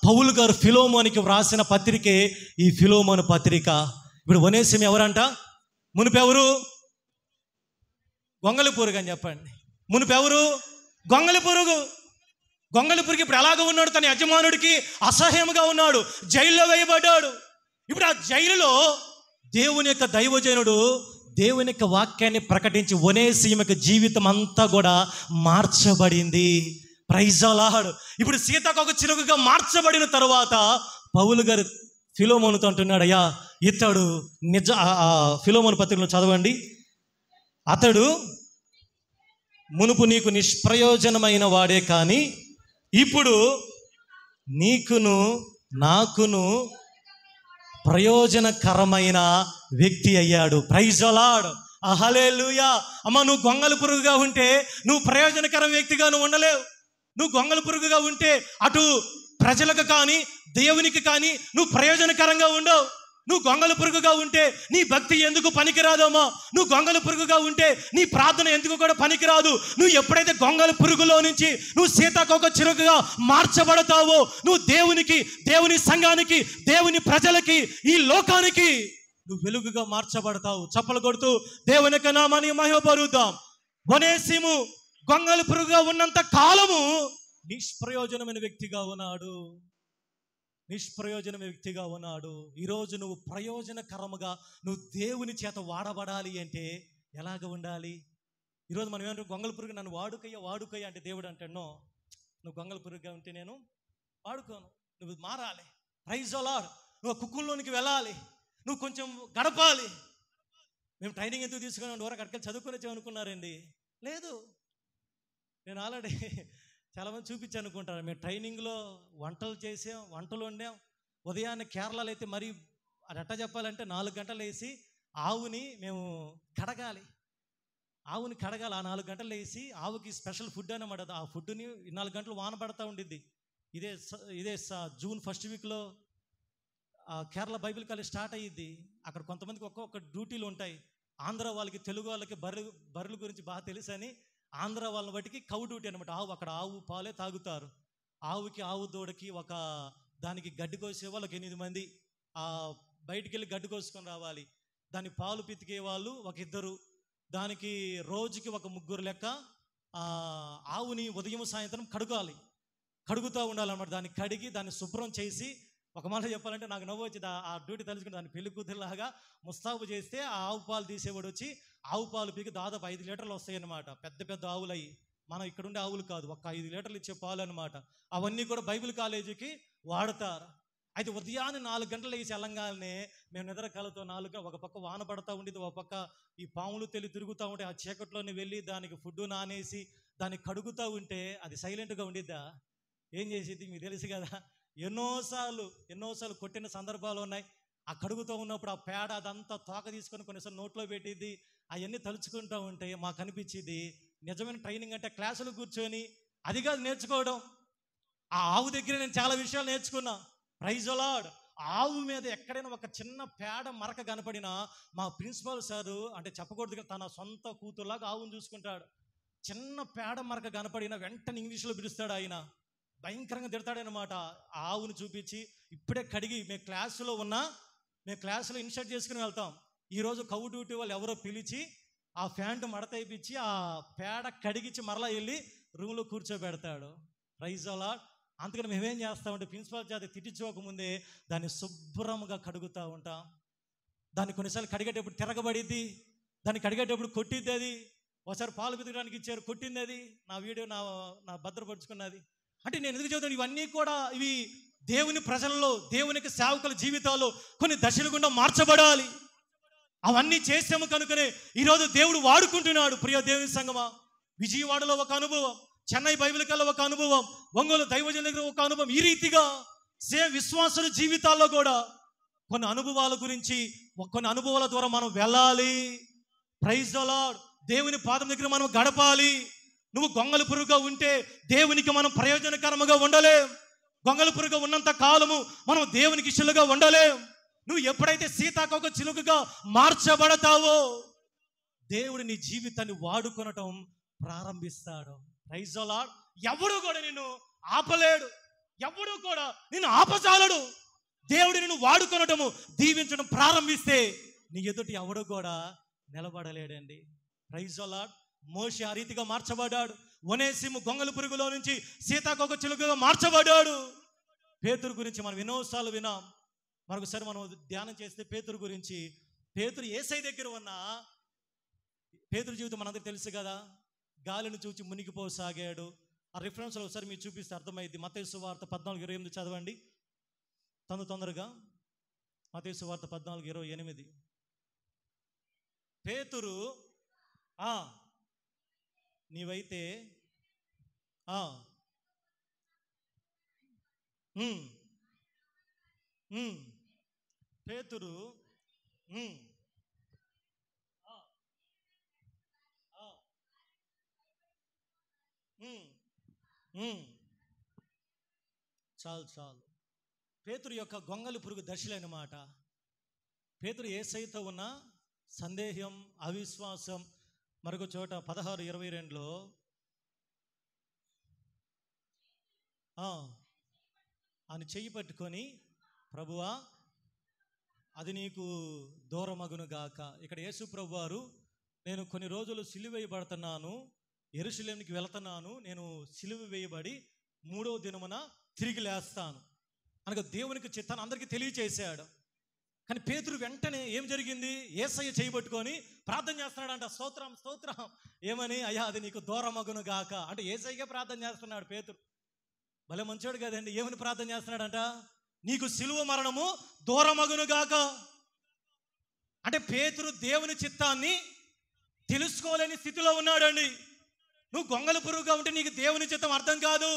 పౌలు గారు ఫిలోమోనికి వ్రాసిన పత్రికే ఈ ఫిలోమోను పత్రిక. ఇప్పుడు ఒనేసిమి ఎవరంట, మునుపెవరు, గొంగలి పురుగు అని చెప్పండి. మునుపెవరు, గొంగలి పురుగు ఇప్పుడు ఎలాగ ఉన్నాడు, తన యజమానుడికి అసహ్యంగా ఉన్నాడు, జైల్లో వేయబడ్డాడు. ఇప్పుడు ఆ జైలులో దేవుని యొక్క దైవజనుడు దేవుని యొక్క వాక్యాన్ని ప్రకటించి ఒనేసిముకి జీవితం అంతా కూడా మార్చబడింది. Praise the Lord. ఇప్పుడు సీతాకోక చిలుకగా మార్చబడిన తర్వాత పౌలు గారు ఫిలోమోనుతో అంటున్నాడు, అయ్యా ఇతడు ఫిలోమోను పత్రికలో చదవండి, అతడు మునుపు నీకు నిష్ప్రయోజనమైన వాడే కానీ ఇప్పుడు నీకును నాకును ప్రయోజనకరమైన వ్యక్తి అయ్యాడు. Praise the lord. హల్లెలూయా. అమ్మ, నువ్వు గొంగలి పురుగుగా ఉంటే నువ్వు ప్రయోజనకర వ్యక్తిగా నువ్వు ఉండలేవు. నువ్వు గొంగలి పురుగుగా ఉంటే అటు ప్రజలకు కానీ దేవునికి కానీ నువ్వు ప్రయోజనకరంగా ఉండవు. నువ్వు గొంగలి పురుగుగా ఉంటే నీ భక్తి ఎందుకు పనికిరాదమ్మా. నువ్వు గొంగలి పురుగుగా ఉంటే నీ ప్రార్థన ఎందుకు కూడా పనికిరాదు. నువ్వు ఎప్పుడైతే గొంగలి పురుగులో నుంచి నువ్వు సీతాకోక చిలుకగా మార్చబడతావో, నువ్వు దేవునికి, దేవుని సంఘానికి, దేవుని ప్రజలకి, ఈ లోకానికి నువ్వు వెలుగుగా మార్చబడతావు. చప్పలు కొడుతూ దేవుని యొక్క నామాన్ని మహిమపరుద్దాం. ఒనేసిము గొంగలి పురుగుగా ఉన్నంత కాలము నిష్ప్రయోజనమైన వ్యక్తిగా ఉన్నాడు. ఈరోజు నువ్వు ప్రయోజనకరముగా నువ్వు దేవుని చేత వాడబడాలి అంటే ఎలాగ ఉండాలి? ఈరోజు మనం ఏమంటారు, గొంగలి పురుగు నన్ను వాడుకయ్య అంటే దేవుడు అంటాడు, నువ్వు గొంగలి పురుగుగా ఉంటే నేను వాడుకోను, నువ్వు మారాలి. Praise the Lord. నువ్వు కుక్కుల్లోనికి వెళ్ళాలి, నువ్వు కొంచెం గడపాలి. మేము ట్రైనింగ్ ఎందుకు తీసుకుని వరకు అక్కడికి చదువుకొని వచ్చామనుకున్నారండి? లేదు, నేను ఆల్రెడీ చాలామంది చూపించాను అనుకుంటారు. మేము ట్రైనింగ్లో వంటలు చేసాం, వంటలు వండాం. ఉదయాన్నే కేరళలో అయితే మరి అది ఎట్టా చెప్పాలంటే 4 గంటలు వేసి ఆవుని మేము కడగాలి. ఆ 4 గంటలు వేసి ఆవుకి స్పెషల్ ఫుడ్ అన్నమాట. ఆ ఫుడ్ని 4 గంటలు వాన పడతా ఉండిద్ది. ఇదే జూన్ ఫస్ట్ వీక్లో కేరళ బైబిల్ కాలేజ్ స్టార్ట్ అయ్యిద్ది. అక్కడ కొంతమందికి ఒక్కొక్క డ్యూటీలు ఉంటాయి. ఆంధ్ర వాళ్ళకి, తెలుగు వాళ్ళకి బర్రెల గురించి బాగా తెలుసు అని ఆంధ్ర వాళ్ళని బట్టికి కౌ డ్యూటీ అనమాట. అక్కడ ఆవు పాలే తాగుతారు. ఆవు దూడకి దానికి గడ్డి కోసే వాళ్ళకి 8 మంది బయటికి వెళ్ళి గడ్డి కోసుకొని రావాలి. దాని పాలు పితికే వాళ్ళు ఒక 2, దానికి రోజుకి ఒక 3 లెక్క ఆవుని ఉదయం సాయంత్రం కడుగుతూ ఉండాలన్నమాట. దాన్ని కడిగి దాన్ని శుభ్రం చేసి, ఒక మాట చెప్పాలంటే నాకు నవ్వు వచ్చింది. ఆ డ్యూటీ తలుచుకుని దాన్ని పెళ్లి కూతురులాగా ముస్తాబు చేస్తే ఆ ఆవు పాలు తీసేవాడు వచ్చి ఆవు పాలు పీకి దాదాపు 5 లీటర్లు వస్తాయి అన్నమాట. పెద్ద ఆవులు అయ్యి, మనం ఇక్కడ ఉండే ఆవులు కాదు, ఒక 5 లీటర్లు ఇచ్చే పాలు అనమాట. అవన్నీ కూడా బైబిల్ కాలేజీకి వాడతారు. అయితే ఉదయాన్నే 4 గంటలు లేచి వెళ్ళంగానే మేము నిద్ర కలతో 4 ఒక పక్క వాన పడతా ఉండేది, ఒక పక్క ఈ పాములు తిరుగుతూ ఉంటే ఆ చీకట్లోనే వెళ్ళి దానికి ఫుడ్ నానేసి దాన్ని కడుగుతూ ఉంటే అది సైలెంట్గా ఉండిద్దా? ఏం చేసేది మీకు తెలుసు కదా. ఎన్నోసార్లు కొట్టిన సందర్భాలు ఉన్నాయి. ఆ కడుగుతూ ఉన్నప్పుడు ఆ పేడ అదంతా తోక తీసుకొని కొన్నిసార్లు నోట్లో పెట్టిద్ది. అవన్నీ తలుచుకుంటూ ఉంటే మాకు అనిపించింది నిజమైన ట్రైనింగ్ అంటే క్లాసులు కూర్చొని అది కాదు నేర్చుకోవడం. ఆ ఆవు దగ్గర నేను చాలా విషయాలు నేర్చుకున్నా. Praise the Lord. ఆవు మీద ఎక్కడైనా ఒక చిన్న పేడ మరక కనపడినా మా ప్రిన్సిపాల్ సారు, అంటే చెప్పకూడదు తన సొంత కూతురులాగా ఆవును చూసుకుంటాడు. చిన్న పేడ మరక కనపడినా వెంటనే ఇంగ్లీష్లో పిలుస్తాడు. ఆయన భయంకరంగా తిడతాడనమాట. ఆ ఆవును చూపించి ఇప్పుడే కడిగి మేము క్లాసులో ఇన్సర్ట్ చేసుకుని వెళ్తాం. ఈరోజు కౌ డ్యూటీ వాళ్ళు ఎవరో పిలిచి ఆ ప్యాంటు మడత వేయించి ఆ పేడ కడిగించి మరలా వెళ్ళి రూమ్లో కూర్చోబెడతాడు. Praise the lord. అందుకని మేమేం చేస్తామంటే ప్రిన్సిపాల్ చేత తిట్టించుకోకముందే దాన్ని శుభ్రంగా కడుగుతూ ఉంటాం. దాన్ని కొన్నిసార్లు కడిగేటప్పుడు తిరగబడిద్ది, దాన్ని కడిగేటప్పుడు కొట్టిద్ది. అది ఒకసారి పాలు పితకడానికి ఇచ్చారు, కొట్టింది. అది నా వీడియో నా భద్రపరుచుకున్నది. అంటే నేను ఎందుకు చెబుతాను, ఇవన్నీ కూడా ఇవి దేవుని ప్రజల్లో, దేవునికి సేవకుల జీవితాల్లో కొన్ని దశల గుండా మార్చబడాలి. అవన్నీ చేసాము కనుకనే ఈరోజు దేవుడు వాడుకుంటున్నాడు. ప్రియ దేవుని సంగమా, విజయవాడలో ఒక అనుభవం, చెన్నై బైబిల్ కల్లో ఒక అనుభవం, ఒంగోలు దైవజనుల దగ్గర ఒక అనుభవం. ఈ రీతిగా సేమ్ విశ్వాసుల జీవితాల్లో కూడా కొన్ని అనుభవాల గురించి, కొన్ని అనుభవాల ద్వారా మనం వెళ్ళాలి. Praise the Lord. దేవుని పాదం దగ్గర మనం గడపాలి. నువ్వు గొంగళి పురుగుగా ఉంటే దేవునికి మనం ప్రయోజనకరముగా ఉండలేం. గొంగళి పురుగుగా ఉన్నంత కాలము మనం దేవునికి ఇష్టలుగా ఉండలేం. నువ్వు ఎప్పుడైతే సీతాకోక చిలుకగా మార్చబడతావో దేవుడు నీ జీవితాన్ని వాడుకొనటం ప్రారంభిస్తాడు. Praise the Lord. ఎవడు కూడా నిన్ను ఆపలేడు, ఎవడు కూడా నిన్ను ఆపజాలడు. దేవుడు నిన్ను వాడుకొనటము, దీవించడం ప్రారంభిస్తే నీ ఎదుటి ఎవడు కూడా నిలబడలేడండి. Praise the lord. మోషే ఆ రీతిగా మార్చబడ్డాడు. ఒనేసిము గొంగళి పురుగులో నుంచి సీతాకోక చిలుకగా మార్చబడ్డాడు. పేతురు గురించి మనం ఎన్నోసార్లు విన్నాం. మరొకసారి మనం ధ్యానం చేస్తే పేతురు గురించి, పేతురు యేసయ్య దగ్గర ఉన్న పేతురు జీవితం మనందరికీ తెలుసు కదా. గాలిని చూచి మునిగిపోసాగాడు. ఆ రిఫరెన్స్లో ఒకసారి మీరు చూపిస్తే అర్థమైంది. మత్తయి సువార్త 14:28 చదవండి తొందరగా. మత్తయి సువార్త 14:28. పేతురు నీవైతే పేతురు చాలు. పేతురు యొక్క గొంగళి పురుగు దశలన్నమాట. పేతురు యేసయ్యతో ఉన్న సందేహం, అవిశ్వాసం. మరొక చోట 16:22లో ఆయన చెయ్యి పట్టుకొని, ప్రభువా అది నీకు దూరమగును గాక. ఇక్కడ యేసు ప్రభువారు, నేను కొన్ని రోజులు సిలువ వేయబడుతున్నాను, యెరూషలేముకి వెళుతున్నాను, నేను సిలువ వేయబడి 3వ దినమున తిరిగి లేస్తాను అనగా దేవునికి చిత్తాన్ని అందరికీ తెలియచేశాడు. కానీ పేతురు వెంటనే ఏం జరిగింది, యేసయ్య చేయబట్టుకొని ప్రార్థన చేస్తున్నాడంట. స్తోత్రం. ఏమని? అయ్యా అది నీకు దూరమగును గాక. అంటే యేసయ్యగా ప్రార్థన చేస్తున్నాడు పేతురు. భలే మంచోడు కదండి. ఏమని ప్రార్థన చేస్తున్నాడంట? నీకు సిలువ మరణము దూరమగును గాక. అంటే పేతురు దేవుని చిత్తాన్ని తెలుసుకోలేని స్థితిలో ఉన్నాడండి. నువ్వు గొంగళి పురుగుగా ఉంటే నీకు దేవుని చిత్తం అర్థం కాదు.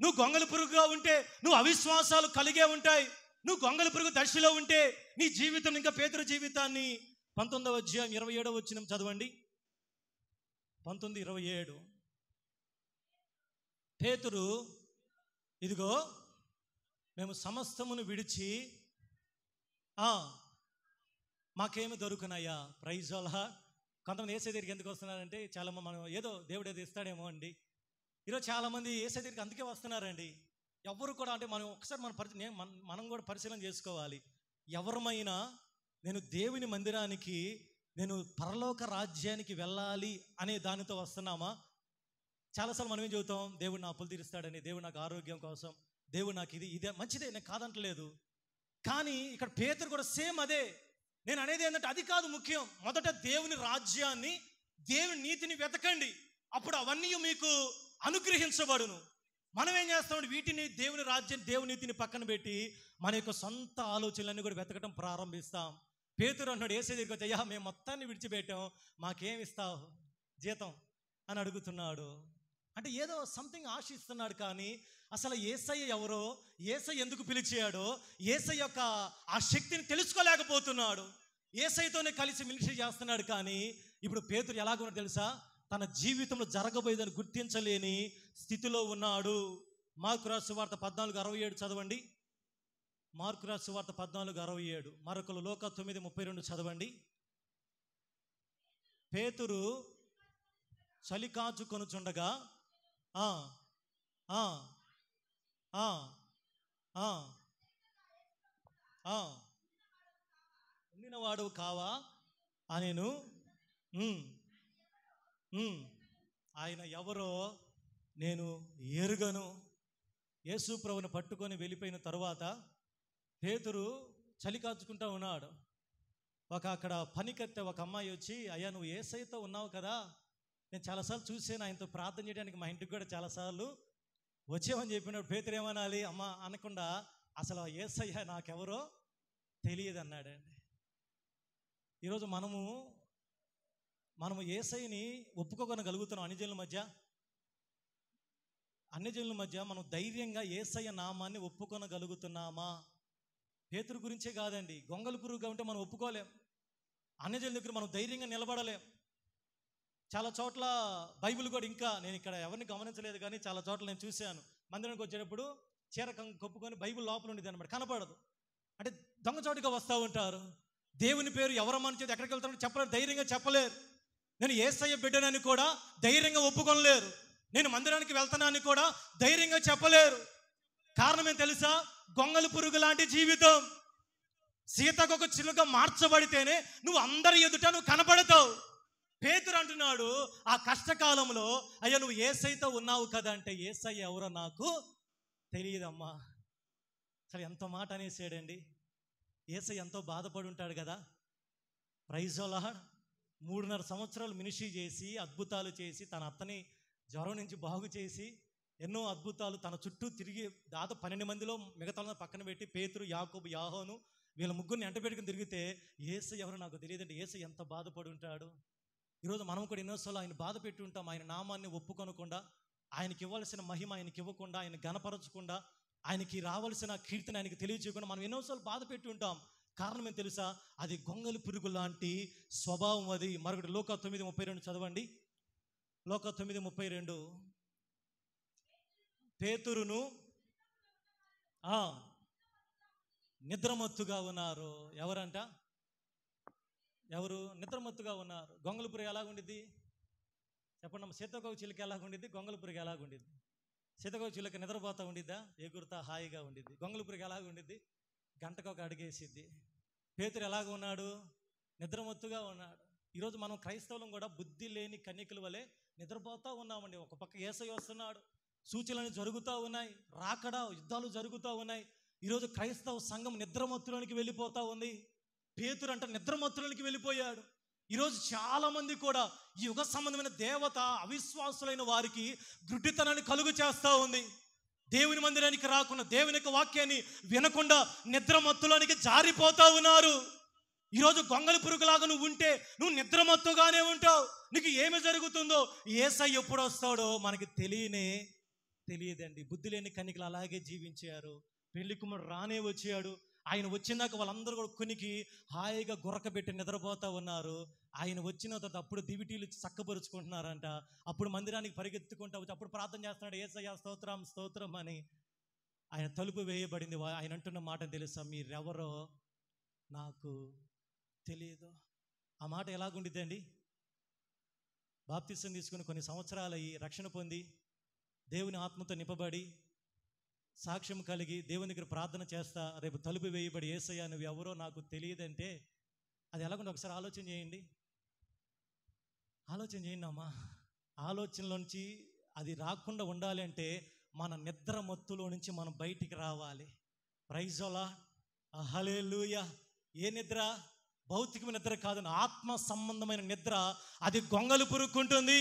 నువ్వు గొంగళి పురుగుగా ఉంటే నువ్వు అవిశ్వాసాలు కలిగే ఉంటాయి. నువ్వు గొంగళి పురుగు దశలో ఉంటే నీ జీవితం ఇంకా పేతురు జీవితాన్ని 19వ అధ్యాయం 27వ వచనం చదవండి. 19:27. పేతురు, ఇదిగో మేము సమస్తమును విడిచి మాకేమి దొరుకునయ్యా. Praise the lord. కొంతమంది యేసయ్య దగ్గరికి ఎందుకు వస్తున్నారంటే, చాలా మనం ఏదో దేవుడు ఏదో ఇస్తాడేమో అండి. ఈరోజు చాలామంది యేసయ్య దగ్గరికి అందుకే వస్తున్నారండి. ఎవరు కూడా, అంటే మనం ఒకసారి మనం కూడా పరిశీలన చేసుకోవాలి. ఎవరమైనా నేను దేవుని మందిరానికి, నేను పరలోక రాజ్యానికి వెళ్ళాలి అనే దానితో వస్తున్నామా? చాలాసార్లు మనం ఏం చెబుతాం, దేవుడు నా అప్పులు తీరుస్తాడని, దేవుడు నాకు ఆరోగ్యం కోసం, దేవుడు నాకు ఇదే మంచిదే, నేను కాదంటలేదు. కానీ ఇక్కడ పేతురు కూడా సేమ్ అదే. నేను అనేది ఏంటంటే అది కాదు ముఖ్యం. మొదట దేవుని రాజ్యాన్ని, దేవుని నీతిని వెతకండి, అప్పుడు అవన్నీ మీకు అనుగ్రహించబడును. మనం ఏం చేస్తామంటే వీటిని, దేవుని రాజ్యం, దేవుని నీతిని పక్కన పెట్టి మన యొక్క సొంత ఆలోచనలన్నీ కూడా వెతకడం ప్రారంభిస్తాం. పేతురు అన్నాడు యేసయ్య దగ్గరికి వచ్చి, అయ్యా మేము మొత్తాన్ని విడిచిపెట్టాం, మాకేమి ఇస్తావు జీతం అని అడుగుతున్నాడు. అంటే ఏదో సంథింగ్ ఆశిస్తున్నాడు, కానీ అసలు యేసయ్య ఎవరో, యేసయ్య ఎందుకు పిలిచాడో, యేసయ్య యొక్క ఆ శక్తిని తెలుసుకోలేకపోతున్నాడు. యేసయ్యతోనే కలిసి మినిస్ట్రీ చేస్తున్నాడు, కానీ ఇప్పుడు పేతురు ఎలాగున్నాడు తెలుసా? తన జీవితంలో జరగబోయేదని గుర్తించలేని స్థితిలో ఉన్నాడు. మార్కు రాసిన సువార్త 14:67 చదవండి. మార్కు రాసిన సువార్త 14:67. మరొకరు లోకా 9:32 చదవండి. పేతురు చలి కాచుకొనుచుండగా ఉండినవాడు కావా అనేను. ఆయన ఎవరో నేను ఎరుగను. యేసు ప్రభువుని పట్టుకొని వెళ్ళిపోయిన తరువాత పేతురు చలి కాచుకుంటూ ఉన్నాడు. అక్కడ పనికత్తె ఒక అమ్మాయి వచ్చి, అయ్యా నువ్వు యేసయ్యతో ఉన్నావు కదా, నేను చాలాసార్లు చూసాను, ఆయనతో ప్రార్థన చేయడానికి మా ఇంటికి కూడా చాలాసార్లు వచ్చామని చెప్పినప్పుడు పేతురు ఏమనాలి? అమ్మ అనకుండా అసలు యేసయ్య నాకెవరో తెలియదు అన్నాడండి. ఈరోజు మనము యేసయ్యని ఒప్పుకోగలుగుతున్నాం. అన్యజనుల మధ్య మనం ధైర్యంగా యేసయ్య నామాన్ని ఒప్పుకొనగలుగుతున్నామా? పేతురు గురించే కాదండి, గొంగళి పురుగుగా ఉంటే మనం ఒప్పుకోలేం. అన్యజనుల దగ్గర మనం ధైర్యంగా నిలబడలేం. చాలా చోట్ల బైబిల్ కూడా, ఇంకా నేను ఇక్కడ ఎవరిని గమనించలేదు కానీ చాలా చోట్ల నేను చూశాను, మందిరానికి వచ్చేటప్పుడు చీర కప్పుకొని బైబిల్ లోపల ఉండేది అనమాట, కనపడదు. అంటే దొంగచోటుగా వస్తూ ఉంటారు. దేవుని పేరు ఎవరమ్మని చేతి ఎక్కడికి వెళ్తారో చెప్పలేరు, ధైర్యంగా చెప్పలేరు. నేను యేసయ్య బిడ్డనని కూడా ధైర్యంగా ఒప్పుకొనలేరు. నేను మందిరానికి వెళ్తానని కూడా ధైర్యంగా చెప్పలేరు. కారణం ఏం తెలుసా? గొంగళి పురుగు లాంటి జీవితం. సీతకొక చిలుక మార్చబడితేనే నువ్వు అందరి ఎదుట నువ్వు కనపడతావు. పేతురు అంటున్నాడు ఆ కష్టకాలంలో, అయ్యా నువ్వు యేసయ్యతో ఉన్నావు కదా అంటే, యేసయ్య ఎవరో నాకు తెలియదమ్మా. సరే ఎంత మాట అనేసాడండి. యేసయ్య ఎంతో బాధపడి ఉంటాడు కదా. Praise the lord. 3.5 సంవత్సరాలు మినిస్ట్రీ చేసి, అద్భుతాలు చేసి, తన అత్తని జ్వరం నుంచి బాగు చేసి, ఎన్నో అద్భుతాలు తన చుట్టూ తిరిగి, దాదాపు 12 మందిలో మిగతా పక్కన పెట్టి పేతురు, యాకోబు, యోహాను వీళ్ళ ముగ్గురిని ఎంటబెట్టుకుని తిరిగితే యేసయ్య ఎవరో నాకు తెలియదంటే యేసయ్య ఎంత బాధపడి ఉంటాడు. ఈరోజు మనం కూడా ఎన్నోసార్లు ఆయన బాధ పెట్టి ఉంటాం. ఆయన నామాన్ని ఒప్పుకొనకుండా, ఆయనకి ఇవ్వాల్సిన మహిమ ఆయనకి ఇవ్వకుండా, ఆయన గణపరచకుండా, ఆయనకి రావాల్సిన కీర్తన ఆయనకి తెలియజేయకుండా మనం ఎన్నోసార్లు బాధ పెట్టి ఉంటాం. కారణం ఏం తెలుసా? అది గొంగలి పురుగు లాంటి స్వభావం అది. మరొకటి లోకా 9:32 చదవండి. లోకా 9:32. పేతురును నిద్రమత్తుగా ఉన్నారు. ఎవరంట? ఎవరు నిద్రమత్తుగా ఉన్నారు? గొంగళి పురుగు ఎలాగుండిద్ది చెప్పండి. సీతాకోక చిలుక ఎలాగుండిద్ది? గొంగళి పురుగు ఎలాగుండిద్ది? సీతాకోక చిలుక నిద్రపోతా ఉండిద్దా? ఎగురుతా హాయిగా ఉండిద్ది. గొంగళి పురుగు ఎలాగుండిద్ది? గంటకొక అడిగేసిద్ది. పేతురు ఎలాగ ఉన్నాడు? నిద్రమత్తుగా ఉన్నాడు. ఈరోజు మనం క్రైస్తవులం కూడా బుద్ధి లేని కన్యకల వలె నిద్రపోతూ ఉన్నామండి. ఒక పక్క యేసయ్య వస్తున్నాడు, సూచనలు జరుగుతూ ఉన్నాయి, రాకడా యుద్ధాలు జరుగుతూ ఉన్నాయి. ఈరోజు క్రైస్తవ సంఘం నిద్రమత్తులోనికి వెళ్ళిపోతూ ఉంది. పేతురు అంటే నిద్రమత్తులోనికి వెళ్ళిపోయాడు. ఈరోజు చాలామంది కూడా ఈ యుగ సంబంధమైన దేవత అవిశ్వాసులైన వారికి గుడ్డితనాన్ని కలుగు చేస్తూ ఉంది. దేవుని మందిరానికి రాకుండా, దేవుని యొక్క వాక్యాన్ని వినకుండా నిద్రమత్తులోనికి జారిపోతూ ఉన్నారు. ఈరోజు గొంగళి పురుగులాగా నువ్వు ఉంటే నువ్వు నిద్రమత్తుగానే ఉంటావు. నీకు ఏమి జరుగుతుందో, యేసయ్య ఎప్పుడు వస్తాడో మనకి తెలియదండి. బుద్ధి లేని కన్యకలు అలాగే జీవించారు. పెళ్లి కుమారుడు రానే వచ్చాడు. ఆయన వచ్చినాక వాళ్ళందరూ కూడా కొనికి హాయిగా గురకబెట్టి నిద్రపోతూ ఉన్నారు. ఆయన వచ్చిన తర్వాత అప్పుడు దివిటీలు చక్కపరుచుకుంటున్నారంట. అప్పుడు మందిరానికి పరిగెత్తుకుంటూ వచ్చి అప్పుడు ప్రార్థన చేస్తున్నాడు, యేసయ్య స్తోత్రం స్తోత్రం అని. ఆయన తలుపు వేయబడింది. ఆయన అంటున్న మాట తెలుసా? మీరెవరో నాకు తెలియదు. ఆ మాట ఎలాగుండిద్దండి? బాప్తిసం తీసుకుని కొన్ని సంవత్సరాలు అయ్యి రక్షణ పొంది దేవుని ఆత్మతో నింపబడి సాక్ష్యం కలిగి దేవుని దగ్గర ప్రార్థన చేస్తా రేపు తలుపు వేయబడి యేసయ్య నువ్వు ఎవరో నాకు తెలియదంటే అది ఎలాగుంటే ఒకసారి ఆలోచన చేయండి అమ్మా. ఆలోచనలోంచి అది రాకుండా ఉండాలి అంటే మన నిద్ర మత్తులో నుంచి మనం బయటికి రావాలి. Praise the lord. హల్లెలూయా. ఏ నిద్ర? భౌతికమైన నిద్ర కాదు, ఆత్మ సంబంధమైన నిద్ర. అది గొంగళి పురుగుకుంటుంది.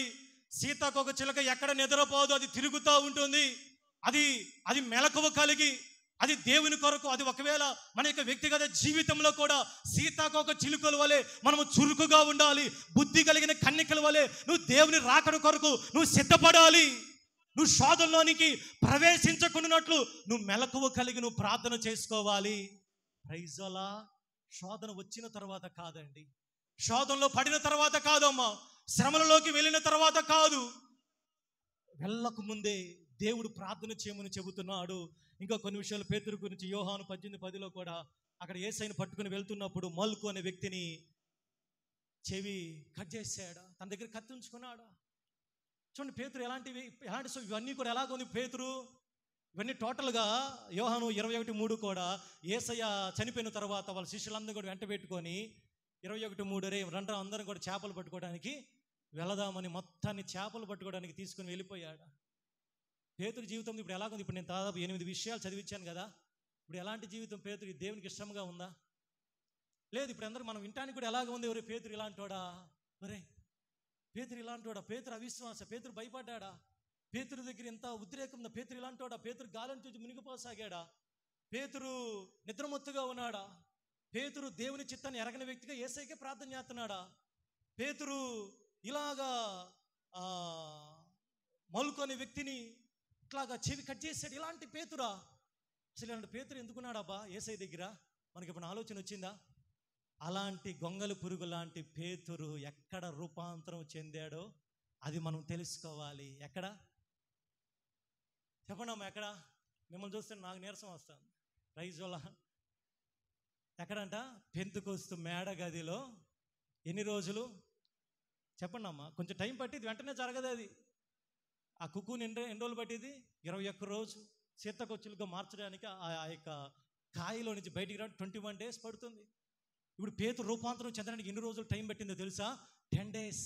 సీతాకోక చిలుక ఎక్కడ నిద్రపోదు, అది తిరుగుతూ ఉంటుంది. అది అది మెలకువ కలిగి, అది దేవుని కొరకు, అది ఒకవేళ మన యొక్క వ్యక్తిగత జీవితంలో కూడా సీతాకోక చిలుకల వలె మనము చురుకుగా ఉండాలి. బుద్ధి కలిగిన కన్యకల వలె నువ్వు దేవుని రాకడ కొరకు నువ్వు సిద్ధపడాలి. నువ్వు శోధనలోనికి ప్రవేశించకున్నట్లు నువ్వు మెలకువ కలిగి నువ్వు ప్రార్థన చేసుకోవాలి. Praise the Lord. శోధన వచ్చిన తర్వాత కాదండి, శోధనలో పడిన తర్వాత కాదమ్మా, శ్రమలలోకి వెళ్ళిన తర్వాత కాదు, వెళ్ళక ముందే దేవుడు ప్రార్థన చేయమని చెబుతున్నాడు. ఇంకా కొన్ని విషయాలు పేతురు గురించి యోహాను 18:10లో కూడా అక్కడ యేసయ్యను పట్టుకుని వెళ్తున్నప్పుడు మల్కు అనే వ్యక్తిని చెవి కట్ చేశాడు, తన దగ్గర కత్తి ఉంచుకున్నాడు. చూడండి పేతురు ఎలాంటి ఇవన్నీ కూడా ఎలాగ ఉంది పేతురు. ఇవన్నీ టోటల్గా యోహాను 21:3 కూడా యేసయ్య చనిపోయిన తర్వాత వాళ్ళ శిష్యులందరూ కూడా వెంట పెట్టుకొని 21:3 రండ్రా అందరం కూడా చేపలు పట్టుకోవడానికి వెళదామని మొత్తాన్ని చేపలు పట్టుకోవడానికి తీసుకుని వెళ్ళిపోయాడు. పేతురు జీవితం ఇప్పుడు ఎలాగుంది? ఇప్పుడు నేను దాదాపు 8 విషయాలు చదివించాను కదా. ఇప్పుడు ఎలాంటి జీవితం పేతురు? దేవునికి ఇష్టంగా ఉందా? లేదు. ఇప్పుడు అందరూ మనం వినటానికి కూడా ఎలాగ ఉంది? ఎవరే పేతురు ఇలాంటోడా, ఒరే పేతురు ఇలాంటోడా, పేతురు అవిశ్వాస, పేతురు భయపడ్డా, పేతురు దగ్గర ఎంత ఉద్రేకం ఉందా, పేతురు ఇలాంటోడా, పేతురు గాలిని చూసి మునిగిపోసాగాడా, పేతురు నిద్రమత్తుగా ఉన్నాడా, పేతురు దేవుని చిత్తాన్ని ఎరగని వ్యక్తిగా యేసయ్యకే ప్రార్థన చేస్తున్నాడా, పేతురు ఇలాగా మల్కు అనే వ్యక్తిని ఇట్లాగా చెవి కట్ చేశాడు, ఇలాంటి పేతురా? అసలు ఇలాంటి పేతురు ఎందుకున్నాడబ్బా యేసయ్య దగ్గర? మనకి ఇప్పుడు ఆలోచన వచ్చిందా? అలాంటి గొంగలి పురుగు లాంటి పేతురు ఎక్కడ రూపాంతరం చెందాడో అది మనం తెలుసుకోవాలి. ఎక్కడ చెప్పండి, ఎక్కడ? మిమ్మల్ని చూస్తే నాకు నీరసం వస్తాను. Praise the lord. ఎక్కడంట? పెంతెకొస్తు మేడ గదిలో. ఎన్ని రోజులు చెప్పండి అమ్మా? కొంచెం టైం పట్టింది, వెంటనే జరగదు అది. ఆ కుక్కుని ఎన్ని రోజులు పట్టింది? 21 రోజు. సీతాకోకచిలుకగా మార్చడానికి ఆ యొక్క కాయలో నుంచి బయటికి రావడానికి 21 days పడుతుంది. ఇప్పుడు పేతురు రూపాంతరం చెందడానికి ఎన్ని రోజులు టైం పట్టిందో తెలుసా? 10 days.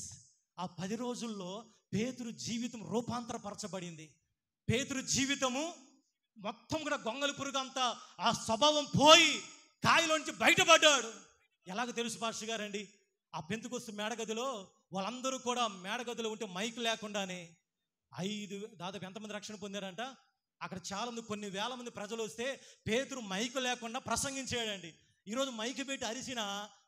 ఆ 10 రోజుల్లో పేతురు జీవితం రూపాంతరపరచబడింది. పేతురు జీవితము మొత్తం కూడా గొంగలి పురుగు అంతా ఆ స్వభావం పోయి కాయలోంచి బయటపడ్డాడు. ఎలాగ తెలుసు పాస్టర్ గారండి? ఆ పెంతెకొస్తు మేడగదిలో వాళ్ళందరూ కూడా మేడగదిలో ఉంటే మైక్ లేకుండానే దాదాపు ఎంతమంది రక్షణ పొందారంట? అక్కడ చాలా మంది, కొన్ని వేల మంది ప్రజలు వస్తే పేతురు మైకు లేకుండా ప్రసంగించాడండి. ఈరోజు మైకు పెట్టి అరిసినా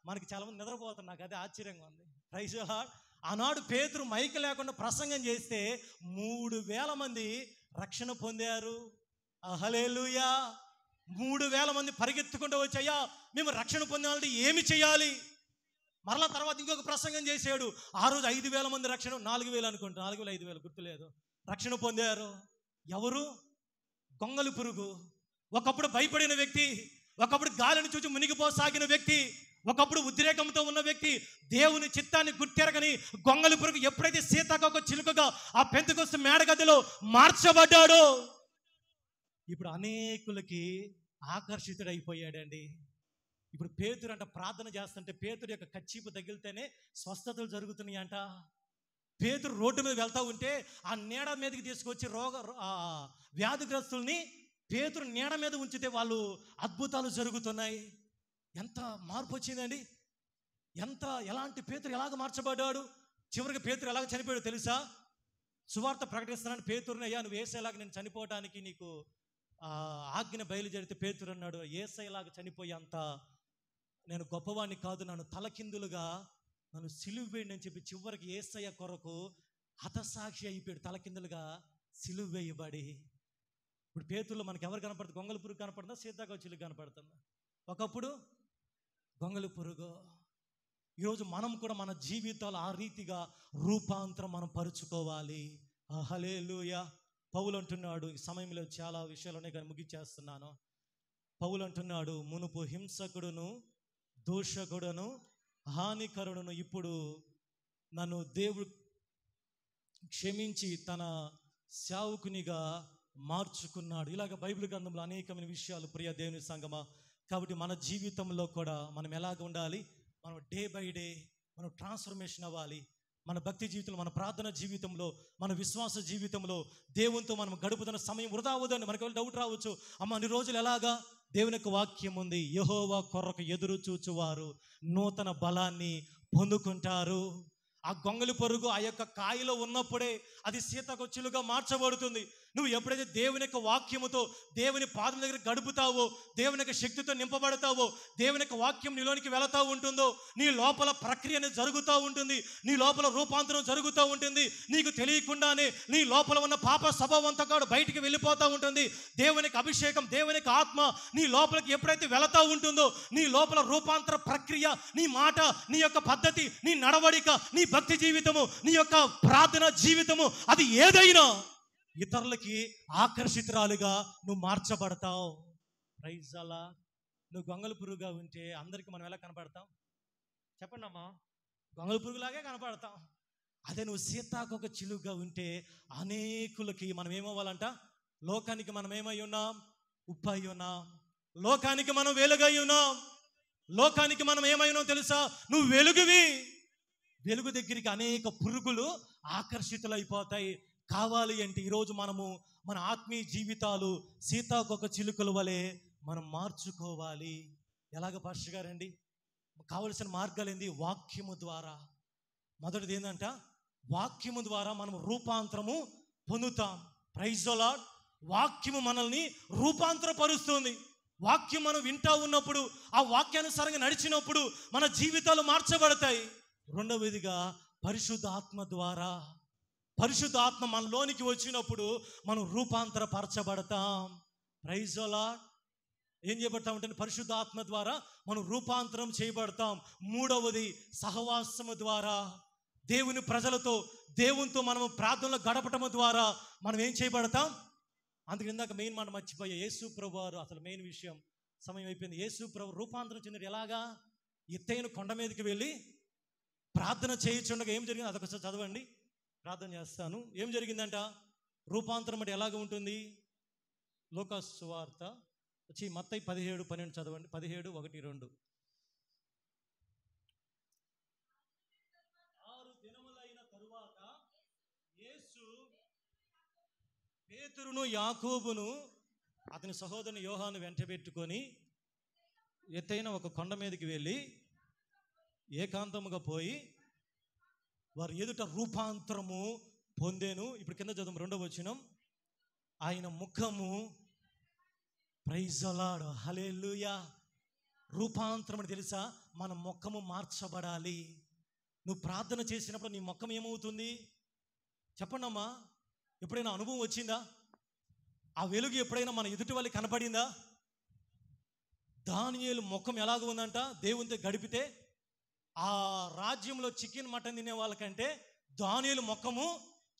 మనకి చాలా మంది నిద్రపోతారు. నాకు అదే ఆశ్చర్యంగా ఉంది. Praise the Lord. ఆనాడు పేతురు మైకు లేకుండా ప్రసంగం చేస్తే 3,000 మంది రక్షణ పొందారు. హల్లెలూయా. 3,000 మంది పరిగెత్తుకుంటూ వచ్చాయా మేము రక్షణ పొందాలంటే ఏమి చేయాలి? మరలా తర్వాత ఇంకొక ప్రసంగం చేశాడు. ఆ రోజు 5,000 మంది రక్షణ, 4,000 అనుకుంటా, 4,000 5,000 గుర్తులేదు, రక్షణ పొందారు. ఎవరు? గొంగలి పురుగు. ఒకప్పుడు భయపడిన వ్యక్తి, ఒకప్పుడు గాలిని చూసి మునిగిపోసాగిన వ్యక్తి, ఒకప్పుడు ఉద్రేకంతో ఉన్న వ్యక్తి, దేవుని చిత్తాన్ని గుర్తెరగని గొంగలి పురుగు ఎప్పుడైతే సీతాకోక చిలుకగా ఆ పెంతెకొస్తు మేడగదిలో మార్చబడ్డాడో ఇప్పుడు అనేకులకి ఆకర్షితుడైపోయాడండి. ఇప్పుడు పేతురు అంట ప్రార్థన చేస్తుంటే పేతురు యొక్క కచ్చీపు తగిలితేనే స్వస్థతలు జరుగుతున్నాయి అంట. పేతురు రోడ్డు మీద వెళ్తూ ఉంటే ఆ నీడ మీదకి తీసుకొచ్చి వ్యాధిగ్రస్తుల్ని పేతురు నీడ మీద ఉంచితే వాళ్ళు అద్భుతాలు జరుగుతున్నాయి. ఎంత మార్పు వచ్చిందండి! ఎలాంటి పేతురు ఎలాగ మార్చబడ్డాడు? చివరికి పేతురు ఎలాగ చనిపోయాడు తెలుసా? సువార్త ప్రకటిస్తున్నాను పేతురుని, అయ్యా నువ్వు యేసయ్యలాగా నేను చనిపోవడానికి నీకు ఆజ్ఞ బయలుదేరితే పేతురు అన్నాడు, యేసయ్యలాగా చనిపోయేంత నేను గొప్పవాడిని కాదు, నన్ను తలకిందులుగా నన్ను సిలువ వేయండి అని చెప్పి చివరికి యేసయ్య కొరకు హతసాక్షి అయిపోయాడు. తలకిందులుగా సిలువ వేయబడి. ఇప్పుడు పేతురులో మనకి ఎవరు కనపడుతుంది? గొంగలి పురుగు కనపడుతుందా, సీతాకోక చిలుక కనపడుతుందా? ఒకప్పుడు గొంగలి పురుగు. ఈరోజు మనం కూడా మన జీవితాలు ఆ రీతిగా రూపాంతరం మనం పరుచుకోవాలి. హల్లెలూయా. పౌలు అంటున్నాడు, ఈ సమయంలో చాలా విషయాలు ఉన్నాయి కానీ ముగిచ్చేస్తున్నాను. పౌలు అంటున్నాడు, మునుపు హింసకుడును దూషకుడును హానికరుడును ఇప్పుడు నన్ను దేవుడు క్షమించి తన సేవకునిగా మార్చుకున్నాడు. ఇలాగ బైబిల్ గ్రంథంలో అనేకమైన విషయాలు ప్రియ దేవుని సంగమా. కాబట్టి మన జీవితంలో కూడా మనం ఎలాగ ఉండాలి? మనం డే బై డే మనం ట్రాన్స్ఫర్మేషన్ అవ్వాలి. మన భక్తి జీవితంలో, మన ప్రార్థన జీవితంలో, మన విశ్వాస జీవితంలో దేవునితో మనం గడుపుతున్న సమయం వృధా అవ్వదండి. మనకు డౌట్ రావచ్చు, అమ్మ అన్ని రోజులు ఎలాగా? దేవుని యొక్క వాక్యం ఉంది, యెహోవా కొరకు ఎదురు చూచువారు నూతన బలాన్ని పొందుకుంటారు. ఆ గొంగలి పురుగు ఆ యొక్క కాయలో ఉన్నప్పుడే అది సీతాకోక చిలుకగా మార్చబడుతుంది. నువ్వు ఎప్పుడైతే దేవుని యొక్క వాక్యముతో దేవుని పాదం దగ్గర గడుపుతావో, దేవుని యొక్క శక్తితో నింపబడతావో, దేవుని యొక్క వాక్యం నీలోనికి వెళతా ఉంటుందో, నీ లోపల ప్రక్రియ అనేది జరుగుతూ ఉంటుంది, నీ లోపల రూపాంతరం జరుగుతూ ఉంటుంది. నీకు తెలియకుండానే నీ లోపల ఉన్న పాప స్వభావం అంతా కూడా బయటికి వెళ్ళిపోతూ ఉంటుంది. దేవుని యొక్క అభిషేకం, దేవుని యొక్క ఆత్మ నీ లోపలికి ఎప్పుడైతే వెళతా ఉంటుందో, నీ లోపల రూపాంతర ప్రక్రియ, నీ మాట, నీ యొక్క పద్ధతి, నీ నడవడిక, నీ భక్తి జీవితము, నీ యొక్క ప్రార్థన జీవితము, అది ఏదైనా ఇతరులకి ఆకర్షితురాలుగా నువ్వు మార్చబడతావు. ప్రైజ్ అలా. నువ్వు గొంగళ పురుగుగా ఉంటే అందరికీ మనం ఎలా కనపడతాం చెప్పండి అమ్మా? గొంగళ పురుగులాగే కనపడతాం. అదే నువ్వు సీతాకొక చిలుకగా ఉంటే అనేకులకి మనం ఏమవ్వాలంట? లోకానికి మనం ఏమై ఉన్నాం? ఉప్పు అయి ఉన్నాం. లోకానికి మనం వెలుగై ఉన్నాం. లోకానికి మనం ఏమై ఉన్నాం తెలుసా? నువ్వు వెలుగువి. వెలుగు దగ్గరికి అనేక పురుగులు ఆకర్షితులైపోతాయి. కావాలి అంటే ఈరోజు మనము మన ఆత్మీయ జీవితాలు సీతాకొక చిలుకల వలె మనం మార్చుకోవాలి. ఎలాగ పాస్టర్ గారండి? కావలసిన మార్గాలు ఏంది? వాక్యము ద్వారా. మొదటిది ఏంటంట? వాక్యము ద్వారా మనం రూపాంతరము పొందుతాం. Praise the Lord. వాక్యము మనల్ని రూపాంతరపరుస్తుంది. వాక్యం మనం వింటా ఉన్నప్పుడు, ఆ వాక్యానుసారంగా నడిచినప్పుడు మన జీవితాలు మార్చబడతాయి. రెండవదిగా పరిశుద్ధాత్మ ద్వారా. పరిశుద్ధాత్మ మనలోనికి వచ్చినప్పుడు మనం రూపాంతరపరచబడతాం. Praise the lord. ఏం చేయబడతామంటే పరిశుద్ధాత్మ ద్వారా మనం రూపాంతరం చేయబడతాం. మూడవది సహవాసము ద్వారా. దేవుని ప్రజలతో, దేవునితో మనం ప్రార్థనలో గడపటము ద్వారా మనం ఏం చేయబడతాం? అందుకు ఇందాక మెయిన్ మాట మర్చిపోయా. యేసు ప్రభు వారు, అసలు మెయిన్ విషయం, సమయం అయిపోయింది. యేసు ప్రభు రూపాంతరం చెందిన ఎలాగా? ఎత్తైన కొండ మీదకి వెళ్ళి ప్రార్థన చేయించుండగా ఏం జరిగింది అదొకసారి చదవండి. ప్రార్థన చేస్తాను. ఏం జరిగిందంట? రూపాంతరం అంటే ఎలాగ ఉంటుంది? లూకాసు సువార్త మత్తయి 17:12 చదవండి. 17:1-2. 6 దినములైన తరువాత యేసు పేతురును, యాకోబును, అతని సహోదరుని యోహాను వెంటబెట్టుకొని ఎత్తైన ఒక కొండ మీదకి వెళ్ళి ఏకాంతముగా పోయి వారి ఎదుట రూపాంతరము పొందేను. ఇప్పుడు కింద చదువు 2వ వచనం. ఆయన ముఖము, ప్రైజ్ ది లార్డ్, హల్లెలూయా. రూపాంతరం అని తెలుసా? మన ముఖము మార్చబడాలి. నువ్వు ప్రార్థన చేసినప్పుడు నీ ముఖం ఏమవుతుంది చెప్పండి అమ్మా? ఎప్పుడైనా అనుభవం వచ్చిందా? ఆ వెలుగు ఎప్పుడైనా మన ఎదుటి వాళ్ళకి కనపడిందా? దానియేలు ముఖం ఎలాగ ఉందంట? దేవునితో గడిపితే ఆ రాజ్యంలో చికెన్ మటన్ తినే వాళ్ళకంటే దానియేలు ముఖము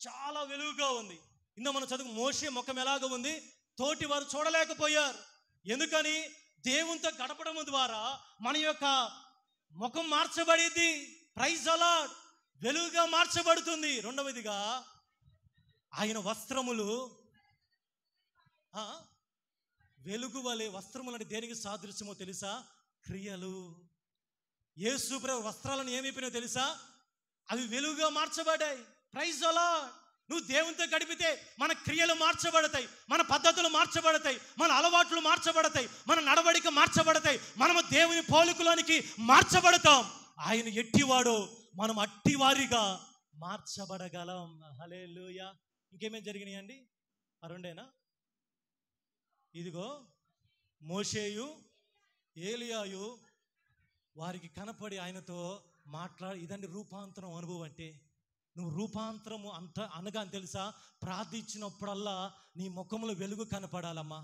చాలా వెలుగుగా ఉంది. ఇందులో మనం చదువు మోషే ముఖం ఎలాగ ఉంది? తోటి వారు చూడలేకపోయారు. ఎందుకని? దేవునితో గడపడం ద్వారా మన యొక్క ముఖం మార్చబడింది. Praise the Lord. వెలుగుగా మార్చబడుతుంది. రెండవదిగా ఆయన వస్త్రములు వెలుగు వలె. వస్త్రములు అంటే దేనికి సాదృశ్యమో తెలుసా? క్రియలు. యేసు ప్రభు వస్త్రాలను ఏమైపోయినాయో తెలుసా? అవి వెలుగుగా మార్చబడ్డాయి. Praise the Lord. నువ్వు దేవునితో గడిపితే మన క్రియలు మార్చబడతాయి, మన పద్ధతులు మార్చబడతాయి, మన అలవాట్లు మార్చబడతాయి, మన నడవడిక మార్చబడతాయి. మనము దేవుని పోలికలోనికి మార్చబడతాం. ఆయన ఎట్టివాడో మనం అట్టివారిగా మార్చబడగలం. హల్లెలూయా. ఇంకేమేమి జరిగినాయండి? ఆ రెండేనా? ఇదిగో మోషేయు, ఏలియాయు వారికి కనపడి ఆయనతో మాట్లాడి, ఇదండి రూపాంతరం అనుభవం అంటే. నువ్వు రూపాంతరము అనగా తెలుసా? ప్రార్థించినప్పుడల్లా నీ ముఖంలో వెలుగు కనపడాలమ్మా.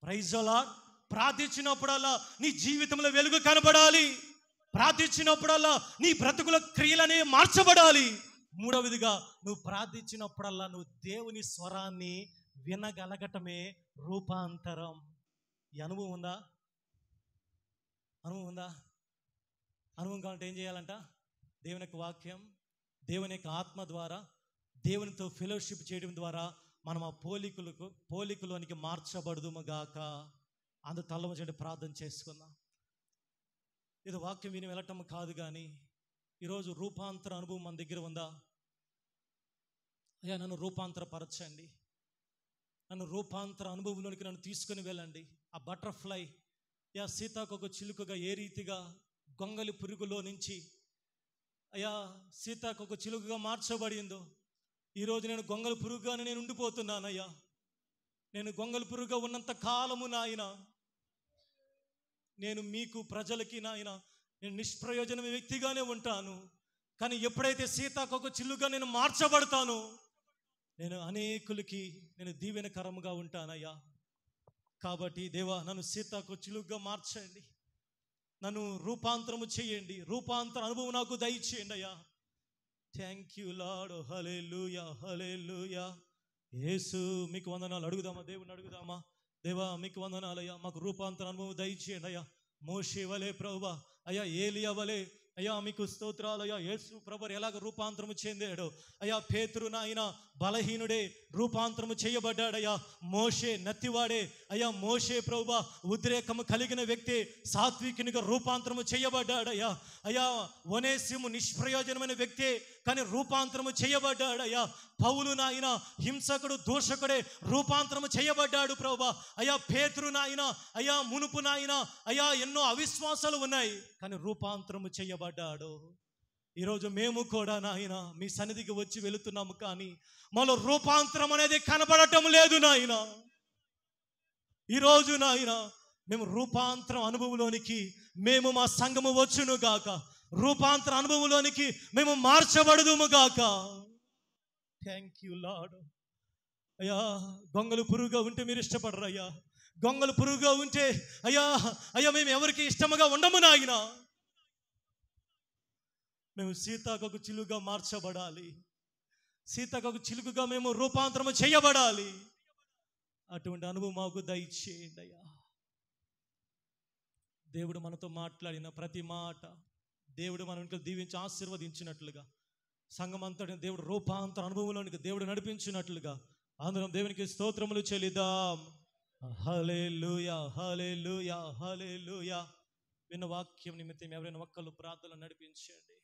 Praise the lord. ప్రార్థించినప్పుడల్లా నీ జీవితంలో వెలుగు కనపడాలి. ప్రార్థించినప్పుడల్లా నీ బ్రతుకుల క్రియలనే మార్చబడాలి. మూడవదిగా నువ్వు ప్రార్థించినప్పుడల్లా నువ్వు దేవుని స్వరాన్ని వినగలగటమే రూపాంతరం. ఈ అనుభవం ఉందా? అనుభవం ఉందా? అనుభవం కావాలంటే ఏం చేయాలంట? దేవుని యొక్క వాక్యం, దేవుని యొక్క ఆత్మ ద్వారా, దేవునితో ఫెలోషిప్ చేయడం ద్వారా మనం ఆ పోలికలోనికి మార్చబడుదుముగాక. అందు తల్లవచండి ప్రార్థన చేసుకుందాం. ఇది వాక్యం విని వెళ్ళటం కాదు, కానీ ఈరోజు రూపాంతర అనుభవం మన దగ్గర ఉందా? అయ్యా నన్ను రూపాంతరపరచండి, నన్ను రూపాంతర అనుభవంలోనికి నన్ను తీసుకుని వెళ్ళండి. ఆ బటర్ఫ్లై సీతాకొక చిలుకగా ఏ రీతిగా గొంగలి పురుగులో నుంచి అయ్యా సీతాకొక చిలుకగా మార్చబడిందో, ఈరోజు నేను గొంగలి పురుగుగానే నేను ఉండిపోతున్నానయ్యా. నేను గొంగళి పురుగుగా ఉన్నంత కాలము నాయన, నేను మీకు ప్రజలకి నాయన నేను నిష్ప్రయోజన వ్యక్తిగానే ఉంటాను. కానీ ఎప్పుడైతే సీతాకొక చిల్లుగా నేను మార్చబడతానో, నేను అనేకులకి నేను దీవెనకరముగా ఉంటానయ్యా. కాబట్టి దేవా, నన్ను సీతాకొక చిలుగ్గా మార్చండి, నన్ను రూపాంతరము చేయండి, రూపాంతర అనుభవం నాకు దయచేయండి అయ్యా. Thank you lord. Hallelujah, hallelujah. యేసు మీకు వందనాలు. అడుగుదామా, దేవుని అడుగుదామా? దేవా మీకు వందనాలయ్యా, మాకు రూపాంతర అనుభవం దయచేయండి అయ్యా. మోషే వలే ప్రభువా, అయ్యా ఏలియా వలే అయ్యా మీకు స్తోత్రాలయ్యా. యేసు ప్రభు ఎలాగ రూపాంతరము చెందాడో అయ్యా, పేతురు నాయన బలహీనుడే రూపాంతరము చేయబడ్డాడయ్యా. మోషే నత్తివాడే అయ్యా, మోషే ప్రభువా ఉద్రేకము కలిగిన వ్యక్తి సాత్వికునిగా రూపాంతరము చేయబడ్డాడయ్యా. అయ్యా ఒనేసిము నిష్ప్రయోజనమైన వ్యక్తి కానీ రూపాంతరము చేయబడ్డాడయ్యా. పౌలు నాయన హింసకుడు దూషకుడే రూపాంతరము చేయబడ్డాడు ప్రభువా. అయ్యా పేతురు నాయన అయ్యా మునుపు నాయన అయ్యా ఎన్నో అవిశ్వాసాలు ఉన్నాయి కానీ రూపాంతరము చేయబడ్డాడు. ఈరోజు మేము కూడా నాయన మీ సన్నిధికి వచ్చి వెళుతున్నాము కానీ మాలో రూపాంతరం అనేది కనబడటం లేదు నాయన. ఈరోజు నాయన మేము రూపాంతరం అనుభవంలోనికి మేము మా సంఘము వచ్చును గాక, రూపాంతర అనుభవంలోనికి మేము మార్చబడదుము గాక. Thank you lord. అయ్యా గొంగలు పురుగుగా ఉంటే మీరు ఇష్టపడరు అయ్యా. గొంగలు పురుగుగా ఉంటే అయ్యా అయ్యా మేము ఎవరికి ఇష్టముగా ఉండము నాయన. మేము సీతాకొక చిలుకగా మార్చబడాలి, సీతాకొక చిలుకగా మేము రూపాంతరము చేయబడాలి. అటువంటి అనుభవం మాకు దయచేయండి అయ్యా. దేవుడు మనతో మాట్లాడిన ప్రతి మాట దేవుడు మన ఇంట్లో దీవించి ఆశీర్వదించినట్లుగా, సంఘం అంతటిని దేవుడు రూపాంతర అనుభవంలోనికి దేవుడు నడిపించినట్లుగా అందరం దేవునికి స్తోత్రములు చెల్లిద్దాం. హల్లెలూయా, హల్లెలూయా, హల్లెలూయా. విన్న వాక్యం నిమిత్తం ఎవరైనా ఒక్కళ్ళు ప్రార్థనలు నడిపించండి.